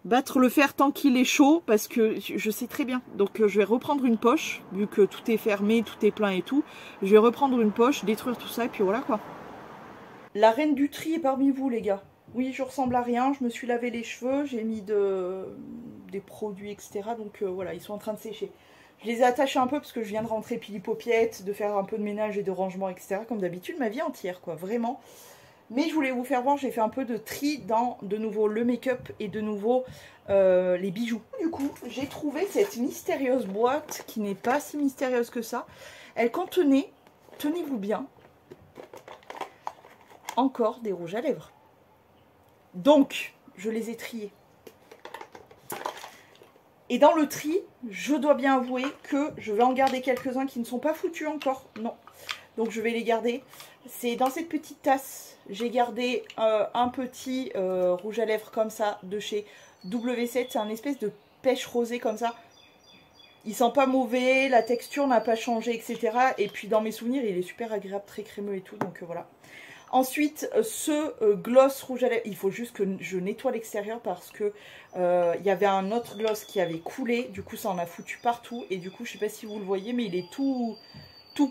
Battre le fer tant qu'il est chaud parce que je sais très bien. Donc je vais reprendre une poche, vu que tout est fermé, tout est plein et tout. Je vais reprendre une poche, détruire tout ça et puis voilà quoi. La reine du tri est parmi vous les gars. Oui, je ressemble à rien, je me suis lavé les cheveux, j'ai mis des produits etc. Donc voilà, ils sont en train de sécher. Je les ai attachés un peu parce que je viens de rentrer pili-paupiette, de faire un peu de ménage et de rangement etc. Comme d'habitude, ma vie entière quoi, vraiment. Mais je voulais vous faire voir, j'ai fait un peu de tri dans de nouveau le make-up et de nouveau les bijoux. Du coup, j'ai trouvé cette mystérieuse boîte qui n'est pas si mystérieuse que ça. Elle contenait, tenez-vous bien, encore des rouges à lèvres. Donc, je les ai triés. Et dans le tri, je dois bien avouer que je vais en garder quelques-uns qui ne sont pas foutus encore. Non. Donc je vais les garder. C'est dans cette petite tasse. J'ai gardé un petit rouge à lèvres comme ça de chez W7. C'est un espèce de pêche rosée comme ça. Il sent pas mauvais, la texture n'a pas changé, etc. Et puis dans mes souvenirs, il est super agréable, très crémeux et tout. Donc voilà. Ensuite, ce gloss rouge à lèvres, il faut juste que je nettoie l'extérieur parce que il y avait un autre gloss qui avait coulé. Du coup, ça en a foutu partout. Et du coup, je sais pas si vous le voyez, mais il est tout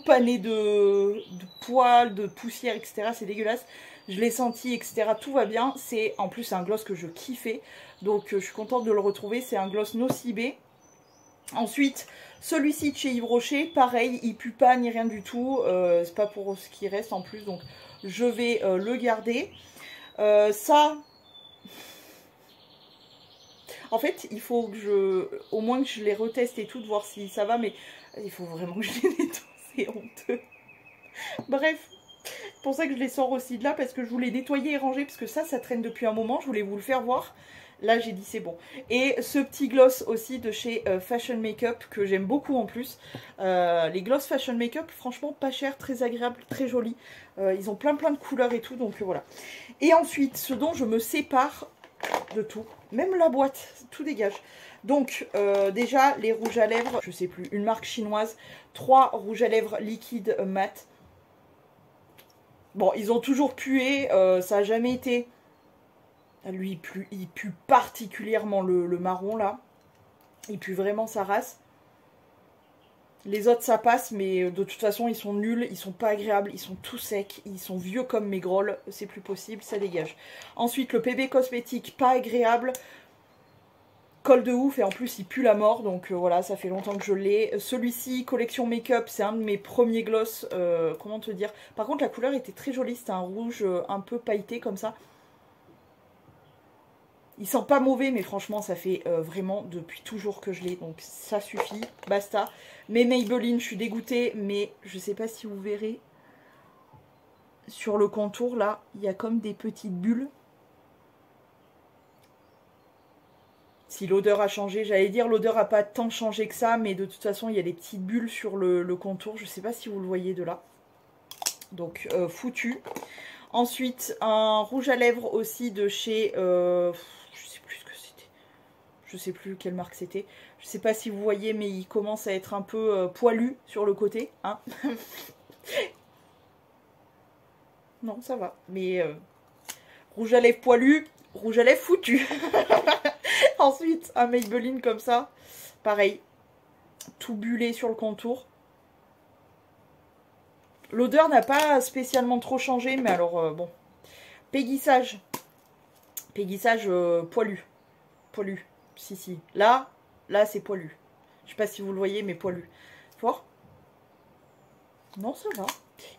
pané de poils, de poussière, etc. C'est dégueulasse. Je l'ai senti, etc. Tout va bien. C'est en plus un gloss que je kiffais. Donc, je suis contente de le retrouver. C'est un gloss Nocibé. Ensuite, celui-ci de chez Yves Rocher, pareil, il pue pas ni rien du tout. C'est pas pour ce qui reste en plus. Donc, je vais le garder. Ça... En fait, il faut que au moins que je les reteste et tout, de voir si ça va. Mais il faut vraiment que je les nettoie. C'est honteux. Bref, c'est pour ça que je les sors aussi de là, parce que je voulais nettoyer et ranger, parce que ça traîne depuis un moment, je voulais vous le faire voir. Là, j'ai dit c'est bon. Et ce petit gloss aussi de chez Fashion Makeup, que j'aime beaucoup en plus. Les gloss Fashion Makeup, franchement, pas cher, très agréable, très joli. Ils ont plein de couleurs et tout, donc voilà. Et ensuite, ce dont je me sépare de tout, même la boîte, tout dégage. Donc déjà les rouges à lèvres, je sais plus, une marque chinoise, 3 rouges à lèvres liquides mat. Bon, ils ont toujours pué, ça a jamais été... Lui, il pue particulièrement le marron là. Il pue vraiment sa race. Les autres ça passe, mais de toute façon ils sont nuls, ils sont pas agréables, ils sont tout secs, ils sont vieux comme mes grolles, c'est plus possible, ça dégage. Ensuite le PB Cosmétique, pas agréable. Colle de ouf et en plus il pue la mort, donc voilà, ça fait longtemps que je l'ai. Celui-ci, collection make-up, c'est un de mes premiers gloss, comment te dire. Par contre la couleur était très jolie, c'était un rouge un peu pailleté comme ça. Il sent pas mauvais, mais franchement ça fait vraiment depuis toujours que je l'ai, donc ça suffit, basta. Mais Maybelline, je suis dégoûtée, mais je sais pas si vous verrez, sur le contour là, il y a comme des petites bulles. Si l'odeur a changé, j'allais dire l'odeur a pas tant changé que ça, mais de toute façon il y a des petites bulles sur le contour, je sais pas si vous le voyez de là. Donc foutu. Ensuite un rouge à lèvres aussi de chez, je sais plus ce que c'était, je sais plus quelle marque c'était, je sais pas si vous voyez mais il commence à être un peu poilu sur le côté, hein. Non ça va, mais rouge à lèvres poilu, rouge à lèvres foutu. Ensuite, un Maybelline comme ça. Pareil. Tout bullé sur le contour. L'odeur n'a pas spécialement trop changé. Mais alors, bon. Péguissage. Péguissage poilu. Poilu. Si. Là c'est poilu. Je sais pas si vous le voyez, mais poilu. Fort. Non, ça va.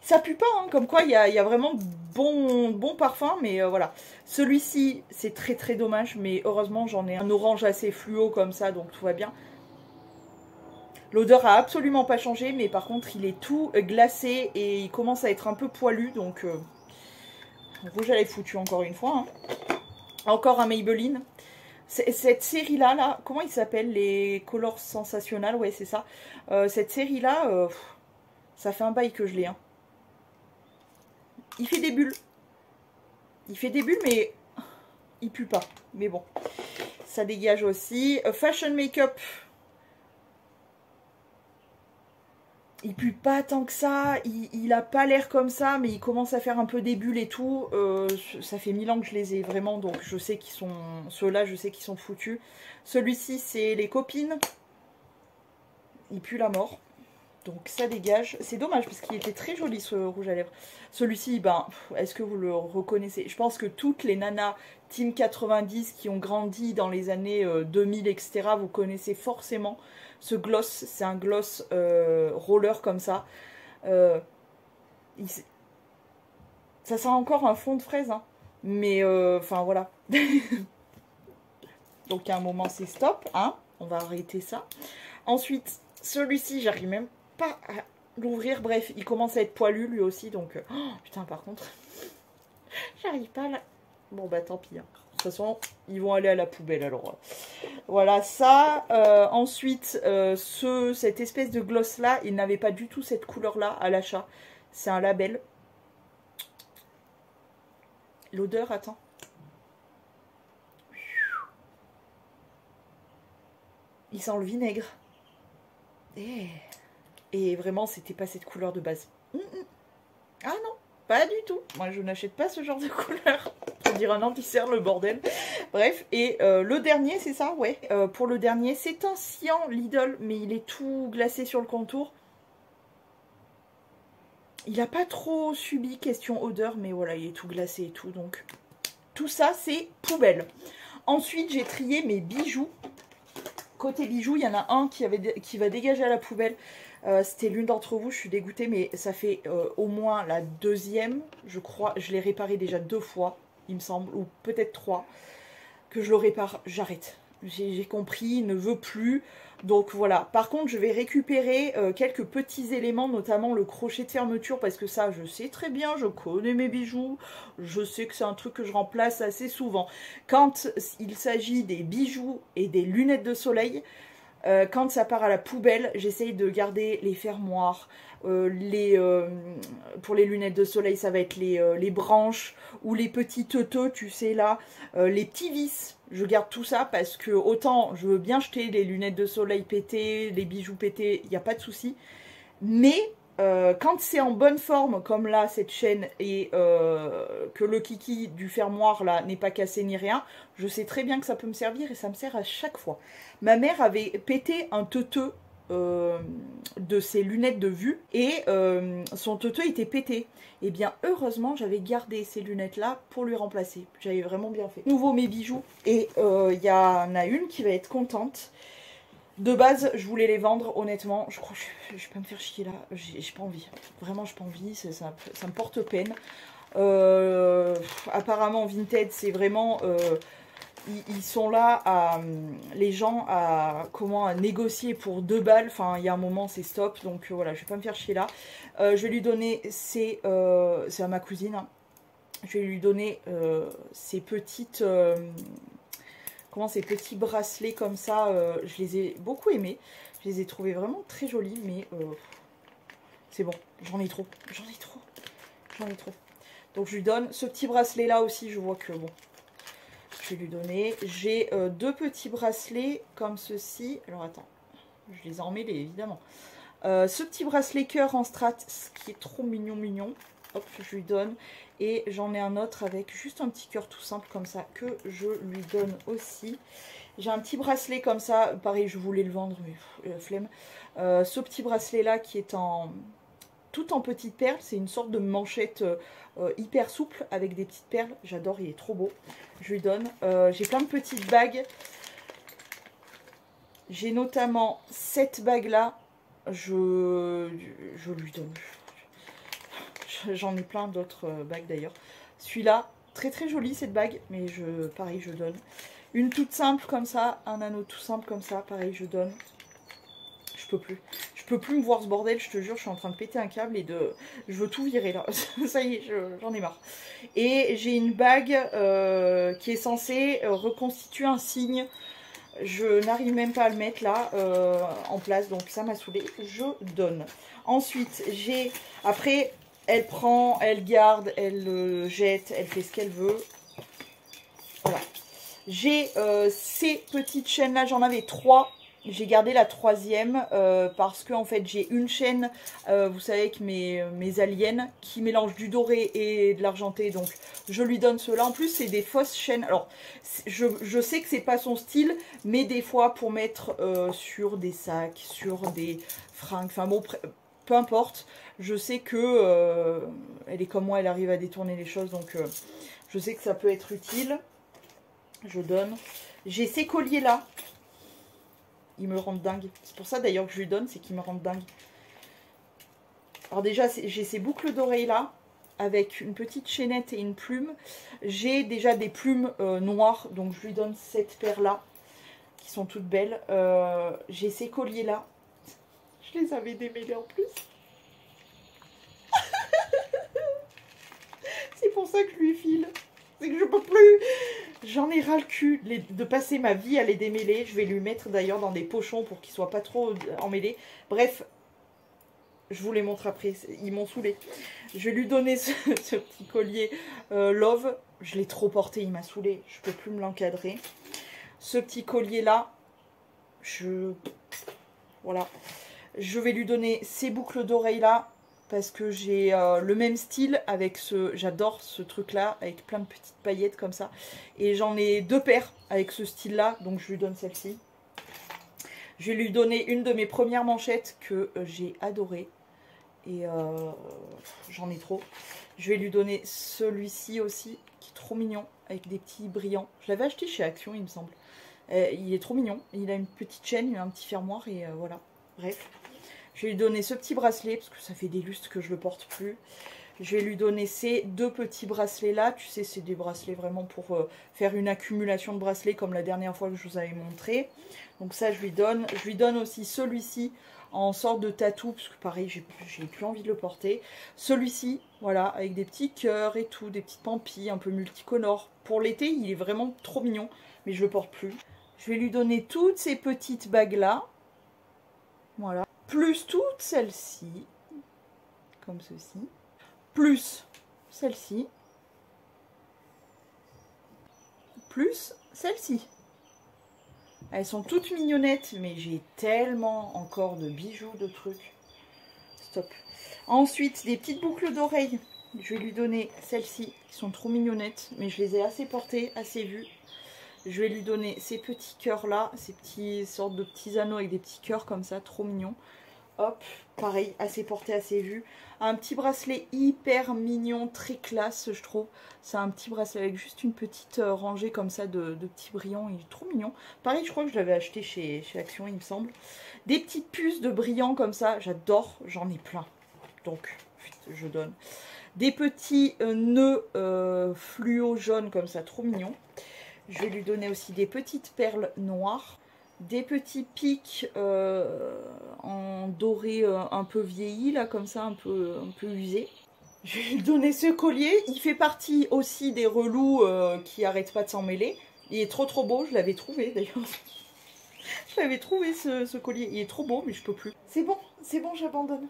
Ça pue pas, hein, comme quoi il y a vraiment bon parfum, mais voilà. Celui-ci, c'est très dommage, mais heureusement j'en ai un orange assez fluo comme ça, donc tout va bien. L'odeur a absolument pas changé, mais par contre il est tout glacé et il commence à être un peu poilu, donc rouge à lèvres foutu encore une fois. Hein. Encore un Maybelline. Cette série-là, là, comment il s'appelle? Les Colors Sensationnels, ouais, c'est ça. Cette série-là, ça fait un bail que je l'ai. Hein. Il fait des bulles. Il fait des bulles, mais il pue pas. Mais bon, ça dégage aussi. Fashion Makeup. Il pue pas tant que ça, il a pas l'air comme ça, mais il commence à faire un peu des bulles et tout. Ça fait 1000 ans que je les ai vraiment, donc je sais qu'ils sont... Ceux-là, je sais qu'ils sont foutus. Celui-ci, c'est les copines. Il pue la mort. Donc ça dégage. C'est dommage, parce qu'il était très joli, ce rouge à lèvres. Celui-ci, ben, est-ce que vous le reconnaissez? Je pense que toutes les nanas Team 90 qui ont grandi dans les années 2000, etc., vous connaissez forcément ce gloss. C'est un gloss roller comme ça. Ça sent encore un fond de fraise, hein. Mais, enfin, voilà. Donc, à un moment, c'est stop, hein. On va arrêter ça. Ensuite, celui-ci, j'arrive même pas à l'ouvrir. Bref, il commence à être poilu, lui aussi. Donc, oh, putain, par contre, j'arrive pas là. Bon, bah, tant pis, hein. De toute façon, ils vont aller à la poubelle, alors. Voilà, ça. Ensuite, cette espèce de gloss-là, il n'avait pas du tout cette couleur-là à l'achat. C'est un label. L'odeur, attends. Il sent le vinaigre. Et vraiment, c'était pas cette couleur de base. Ah non, pas du tout. Moi, je n'achète pas ce genre de couleur. On dirait un anti-cerne, le bordel. Bref, et le dernier, c'est ça, ouais. Pour le dernier, c'est un cyan Lidl, mais il est tout glacé sur le contour. Il n'a pas trop subi question odeur, mais voilà, il est tout glacé et tout, donc... Tout ça, c'est poubelle. Ensuite, j'ai trié mes bijoux. Côté bijoux, il y en a un qui va dégager à la poubelle. C'était l'une d'entre vous, je suis dégoûtée, mais ça fait au moins la deuxième, je crois. Je l'ai réparé déjà 2 fois, il me semble, ou peut-être 3. Que je le répare, j'arrête. J'ai compris, il ne veut plus. Donc voilà. Par contre, je vais récupérer quelques petits éléments, notamment le crochet de fermeture, parce que ça, je sais très bien, je connais mes bijoux. Je sais que c'est un truc que je remplace assez souvent. Quand il s'agit des bijoux et des lunettes de soleil, quand ça part à la poubelle, j'essaye de garder les fermoirs. Pour les lunettes de soleil, ça va être les branches ou les petits teuteux, tu sais là, les petits vis. Je garde tout ça parce que autant je veux bien jeter les lunettes de soleil pétées, les bijoux pétés, il n'y a pas de souci. Mais quand c'est en bonne forme, comme là, cette chaîne, et que le kiki du fermoir là n'est pas cassé ni rien, je sais très bien que ça peut me servir et ça me sert à chaque fois. Ma mère avait pété un teuteux de ses lunettes de vue et son teuteux était pété. Et bien heureusement j'avais gardé ces lunettes là pour lui remplacer. J'avais vraiment bien fait. Nouveau mes bijoux et il y en a une qui va être contente. De base je voulais les vendre honnêtement. Je crois que je vais pas me faire chier là. J'ai pas envie. Vraiment j'ai pas envie. Ça me porte peine. Apparemment Vinted c'est vraiment... ils sont là, les gens, à négocier pour 2 balles. Enfin, il y a un moment, c'est stop. Donc voilà, je vais pas me faire chier là. Je vais lui donner, c'est à ma cousine. Hein. Je vais lui donner ces petites... ces petits bracelets comme ça. Je les ai beaucoup aimés. Je les ai trouvés vraiment très jolis. Mais c'est bon, j'en ai trop. J'en ai trop. J'en ai trop. Donc je lui donne ce petit bracelet là aussi. Je vois que bon... Je vais lui donner. J'ai 2 petits bracelets comme ceci. Alors attends, je les ai emmêlés évidemment. Ce petit bracelet cœur en strat, ce qui est trop mignon. Hop, je lui donne. Et j'en ai un autre avec juste un petit cœur tout simple comme ça que je lui donne aussi. J'ai un petit bracelet comme ça. Pareil, je voulais le vendre, mais flemme. Ce petit bracelet là qui est tout en petites perles. C'est une sorte de manchette hyper souple avec des petites perles. J'adore, il est trop beau. Je lui donne. J'ai plein de petites bagues. J'ai notamment cette bague là. Je lui donne. J'en ai plein d'autres bagues d'ailleurs. Celui-là, très très joli cette bague. Mais pareil, je donne. Une toute simple comme ça. Un anneau tout simple comme ça. Pareil, je donne. Je peux plus. peux plus me voir ce bordel, je te jure, je suis en train de péter un câble et je veux tout virer là. Ça y est, j'en ai marre. Et j'ai une bague qui est censée reconstituer un signe. Je n'arrive même pas à le mettre là en place, donc ça m'a saoulée. Je donne. Ensuite, j'ai... Après, elle prend, elle garde, elle jette, elle fait ce qu'elle veut. Voilà. J'ai ces petites chaînes là, j'en avais 3. J'ai gardé la 3e parce que en fait j'ai une chaîne, vous savez, avec mes aliens qui mélangent du doré et de l'argenté, donc je lui donne cela. En plus c'est des fausses chaînes, alors je sais que c'est pas son style, mais des fois pour mettre sur des sacs, sur des fringues, enfin bon, peu importe, je sais que elle est comme moi, elle arrive à détourner les choses, donc je sais que ça peut être utile. Je donne. J'ai ces colliers là. Ils me rendent dingue. C'est pour ça d'ailleurs que je lui donne, c'est qu'ils me rendent dingue. Alors déjà, j'ai ces boucles d'oreilles là, avec une petite chaînette et une plume. J'ai déjà des plumes noires, donc je lui donne cette paire là, qui sont toutes belles. J'ai ces colliers là. Je les avais démêlés en plus. C'est pour ça que je lui file. C'est que je peux plus. J'en ai ras le cul de passer ma vie à les démêler. Je vais lui mettre d'ailleurs dans des pochons pour qu'ils soient pas trop emmêlés. Bref, je vous les montre après. Ils m'ont saoulé. Je vais lui donner ce petit collier Love. Je l'ai trop porté, il m'a saoulé. Je peux plus me l'encadrer. Ce petit collier là, voilà. Je vais lui donner ces boucles d'oreilles là. Parce que j'ai le même style avec ce... J'adore ce truc-là, avec plein de petites paillettes comme ça. Et j'en ai 2 paires avec ce style-là, donc je lui donne celle-ci. Je vais lui donner une de mes premières manchettes que j'ai adorée. Et j'en ai trop. Je vais lui donner celui-ci aussi, qui est trop mignon, avec des petits brillants. Je l'avais acheté chez Action, il me semble. Il est trop mignon. Il a une petite chaîne, il a un petit fermoir et voilà. Bref. Je vais lui donner ce petit bracelet, parce que ça fait des lustres que je ne le porte plus. Je vais lui donner ces 2 petits bracelets là. Tu sais, c'est des bracelets vraiment pour faire une accumulation de bracelets, comme la dernière fois que je vous avais montré. Donc ça, je lui donne. Je lui donne aussi celui-ci en sorte de tatou, parce que pareil, j'ai plus envie de le porter. Celui-ci, voilà, avec des petits cœurs et tout, des petites pampilles un peu multicolores. Pour l'été, il est vraiment trop mignon, mais je le porte plus. Je vais lui donner toutes ces petites bagues là. Voilà. Plus toutes celles-ci, comme ceci, plus celle-ci, plus celle-ci. Elles sont toutes mignonnettes, mais j'ai tellement encore de bijoux, de trucs. Stop. Ensuite, des petites boucles d'oreilles. Je vais lui donner celles-ci, qui sont trop mignonnettes, mais je les ai assez portées, assez vues. Je vais lui donner ces petits cœurs là, ces petits sortes de petits anneaux avec des petits cœurs comme ça, trop mignons. Hop, pareil, assez porté, assez vu. Un petit bracelet hyper mignon, très classe, je trouve. C'est un petit bracelet avec juste une petite rangée comme ça de petits brillants. Il est trop mignon. Pareil, je crois que je l'avais acheté chez Action, il me semble. Des petites puces de brillants comme ça, j'adore. J'en ai plein. Donc, je donne. Des petits nœuds fluo jaunes comme ça, trop mignons. Je vais lui donner aussi des petites perles noires. Des petits pics en doré un peu vieilli, là, comme ça, un peu usé. Je vais lui donner ce collier. Il fait partie aussi des relous qui n'arrêtent pas de s'en mêler. Il est trop beau, je l'avais trouvé d'ailleurs. Je l'avais trouvé ce collier. Il est trop beau, mais je peux plus. C'est bon, j'abandonne.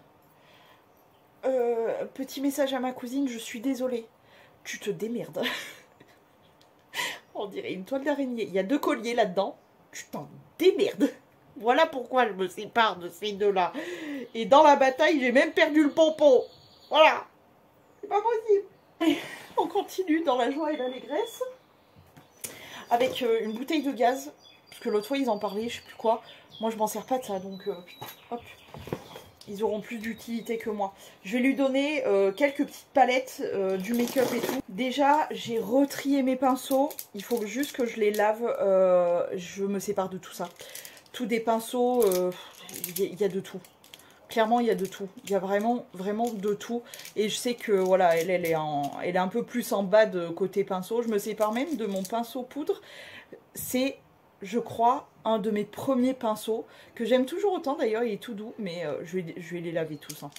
Petit message à ma cousine, je suis désolée. Tu te démerdes. On dirait une toile d'araignée. Il y a 2 colliers là-dedans. Tu t'en démerdes. Voilà pourquoi je me sépare de ces 2-là. Et dans la bataille, j'ai même perdu le pompon. Voilà. C'est pas possible. Et on continue dans la joie et l'allégresse. Avec une bouteille de gaz. Parce que l'autre fois, ils en parlaient, je sais plus quoi. Moi, je m'en sers pas de ça. Donc, hop. Ils auront plus d'utilité que moi. Je vais lui donner quelques petites palettes, du make-up et tout. Déjà, j'ai retrié mes pinceaux. Il faut juste que je les lave. Je me sépare de tout ça. Tous des pinceaux, il y a de tout. Clairement, il y a de tout. Il y a vraiment de tout. Et je sais que voilà, elle est un peu plus en bas de côté pinceau. Je me sépare même de mon pinceau poudre. C'est je crois, un de mes premiers pinceaux, que j'aime toujours autant d'ailleurs, il est tout doux, mais je vais les laver tous. Hein.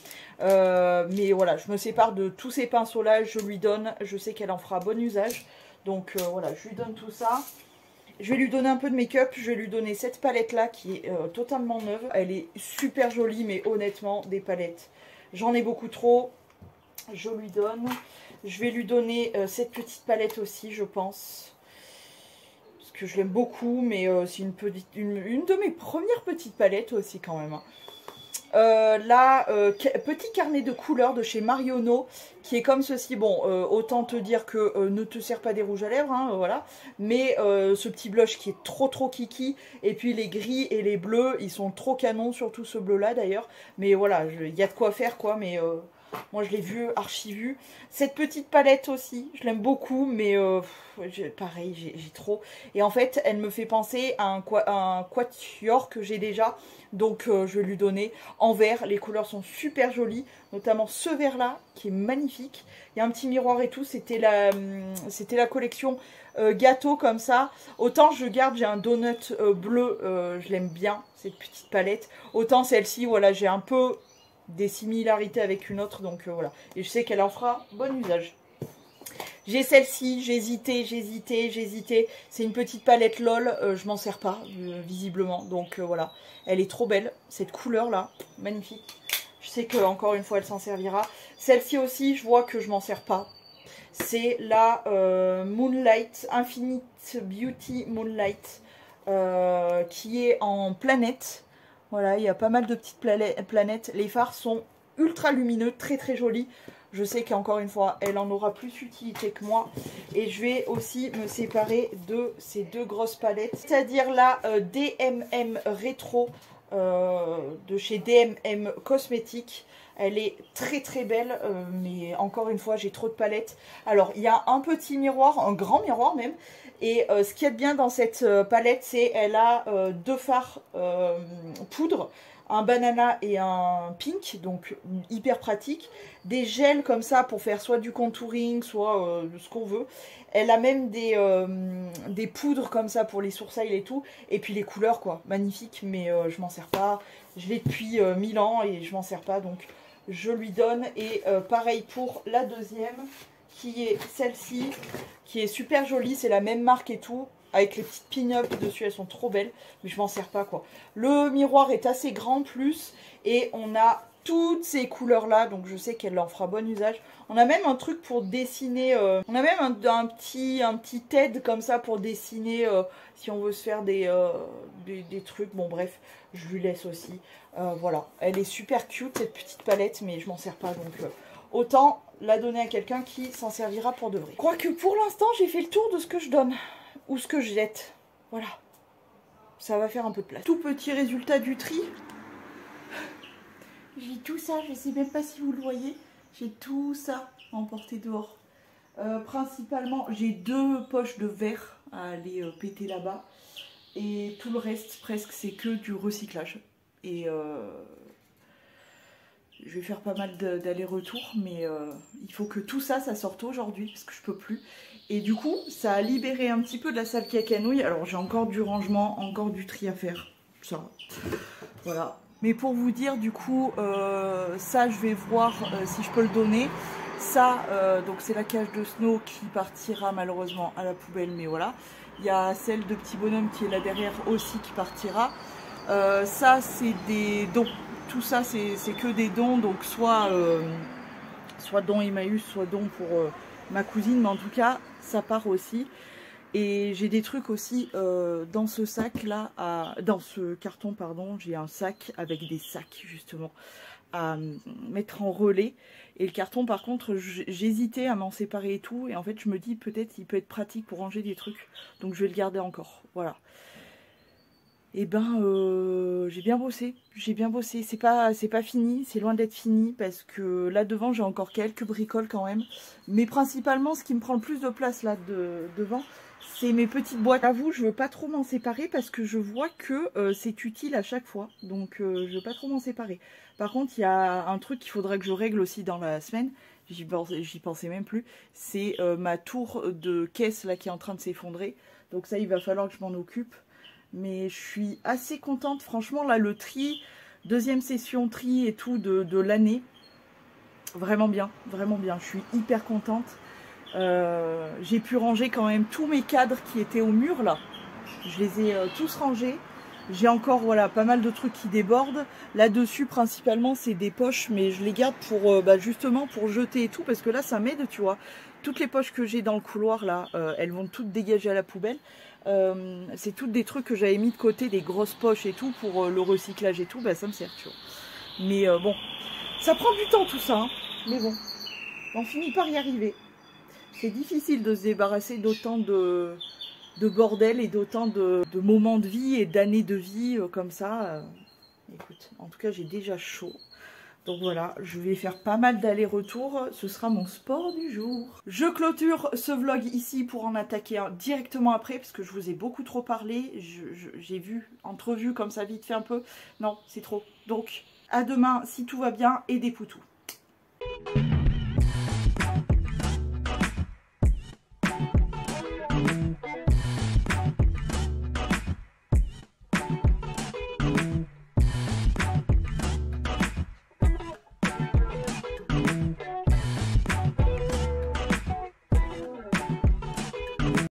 Mais voilà, je me sépare de tous ces pinceaux-là, je lui donne, je sais qu'elle en fera bon usage. Donc voilà, je lui donne tout ça. Je vais lui donner un peu de make-up, je vais lui donner cette palette-là qui est totalement neuve. Elle est super jolie, mais honnêtement, des palettes, j'en ai beaucoup trop. Je lui donne. Je vais lui donner cette petite palette aussi, je pense. Que je l'aime beaucoup, mais c'est une de mes premières petites palettes aussi quand même. Là, petit carnet de couleurs de chez Marionneau, qui est comme ceci. Bon, autant te dire que ne te sers pas des rouges à lèvres, hein, voilà. Mais ce petit blush qui est trop kiki, et puis les gris et les bleus, ils sont trop canons, surtout ce bleu là d'ailleurs. Mais voilà, il y a de quoi faire quoi, mais... moi, je l'ai vu, archi vu. Cette petite palette aussi, je l'aime beaucoup, mais pareil, j'ai trop. Et en fait, elle me fait penser à un quatuor que j'ai déjà. Donc, je vais lui donner en vert. Les couleurs sont super jolies, notamment ce vert-là, qui est magnifique. Il y a un petit miroir et tout. C'était la collection gâteau comme ça. Autant je garde, j'ai un donut bleu, je l'aime bien, cette petite palette. Autant celle-ci, voilà, j'ai un peu... des similarités avec une autre, donc voilà. Et je sais qu'elle en fera bon usage. J'ai celle-ci, j'ai hésité. C'est une petite palette LOL, je m'en sers pas, visiblement. Donc voilà, elle est trop belle, cette couleur-là, magnifique. Je sais que encore une fois, elle s'en servira. Celle-ci aussi, je vois que je m'en sers pas. C'est la Moonlight, Infinite Beauty Moonlight, qui est en planète. Voilà, il y a pas mal de petites planètes. Les fards sont ultra lumineux, très jolis. Je sais qu'encore une fois, elle en aura plus utilité que moi. Et je vais aussi me séparer de ces deux grosses palettes. C'est-à-dire la DMM Rétro de chez DMM Cosmétiques. Elle est très belle, mais encore une fois, j'ai trop de palettes. Alors, il y a un petit miroir, un grand miroir même. Et ce qu'il y a de bien dans cette palette, c'est elle a deux fards poudre, un banana et un pink, donc hyper pratique. Des gels comme ça pour faire soit du contouring, soit ce qu'on veut. Elle a même des poudres comme ça pour les sourcils et tout. Et puis les couleurs, quoi, magnifiques, mais je m'en sers pas. Je l'ai depuis 1000 ans et je m'en sers pas, donc je lui donne. Et pareil pour la deuxième, qui est celle-ci, qui est super jolie, c'est la même marque et tout, avec les petites pin-up dessus, elles sont trop belles, mais je m'en sers pas quoi. Le miroir est assez grand plus, et on a toutes ces couleurs là, donc je sais qu'elle en fera bon usage. On a même un truc pour dessiner, on a même un petit aide comme ça pour dessiner, si on veut se faire des trucs, bon bref, je lui laisse aussi. Voilà, elle est super cute cette petite palette, mais je m'en sers pas, donc autant la donner à quelqu'un qui s'en servira pour de vrai. Je crois que pour l'instant, j'ai fait le tour de ce que je donne. Ou ce que je jette. Voilà. Ça va faire un peu de place. Tout petit résultat du tri. J'ai tout ça, je ne sais même pas si vous le voyez. J'ai tout ça emporté dehors. Principalement, j'ai 2 poches de verre à aller péter là-bas. Et tout le reste, presque, c'est que du recyclage. Et... je vais faire pas mal d'allers-retours, mais il faut que tout ça, ça sorte aujourd'hui, parce que je peux plus. Et du coup, ça a libéré un petit peu de la salle cacanouille. Alors j'ai encore du rangement, encore du tri à faire. Ça, voilà. Mais pour vous dire, du coup, ça, je vais voir si je peux le donner. Ça, donc c'est la cage de Snow qui partira malheureusement à la poubelle, mais voilà. Il y a celle de Petit Bonhomme qui est là derrière aussi qui partira. Ça, c'est des dons. Tout ça, c'est que des dons, donc soit dons Emmaüs, soit dons pour ma cousine, mais en tout cas, ça part aussi. Et j'ai des trucs aussi dans ce sac là, dans ce carton pardon, j'ai un sac avec des sacs justement à mettre en relais. Et le carton par contre, j'hésitais à m'en séparer et tout, et en fait je me dis peut-être il peut être pratique pour ranger des trucs, donc je vais le garder encore, voilà. Et ben j'ai bien bossé, c'est pas fini, c'est loin d'être fini, parce que là devant j'ai encore quelques bricoles quand même, mais principalement ce qui me prend le plus de place là devant, c'est mes petites boîtes. J'avoue, je veux pas trop m'en séparer parce que je vois que c'est utile à chaque fois, donc je veux pas trop m'en séparer. Par contre, il y a un truc qu'il faudrait que je règle aussi dans la semaine, j'y pensais même plus, c'est ma tour de caisse là qui est en train de s'effondrer, donc ça il va falloir que je m'en occupe. Mais je suis assez contente. Franchement, là, le tri, deuxième session tri et tout de l'année. Vraiment bien, vraiment bien. Je suis hyper contente. J'ai pu ranger quand même tous mes cadres qui étaient au mur, là. Je les ai tous rangés. J'ai encore voilà, pas mal de trucs qui débordent. Là-dessus, principalement, c'est des poches, mais je les garde pour justement pour jeter et tout, parce que là, ça m'aide, tu vois. Toutes les poches que j'ai dans le couloir, là, elles vont toutes dégager à la poubelle. C'est toutes des trucs que j'avais mis de côté, des grosses poches et tout, pour le recyclage et tout, bah, ça me sert, tu vois. Mais bon, ça prend du temps tout ça, hein. Mais bon, on finit par y arriver. C'est difficile de se débarrasser d'autant de bordel et d'autant de moments de vie et d'années de vie comme ça. Écoute, en tout cas, j'ai déjà chaud. Donc voilà, je vais faire pas mal d'allers-retours. Ce sera mon sport du jour. Je clôture ce vlog ici pour en attaquer un directement après, parce que je vous ai beaucoup trop parlé. J'ai vu, entrevu comme ça vite fait un peu. Non, c'est trop. Donc, à demain si tout va bien et des poutous.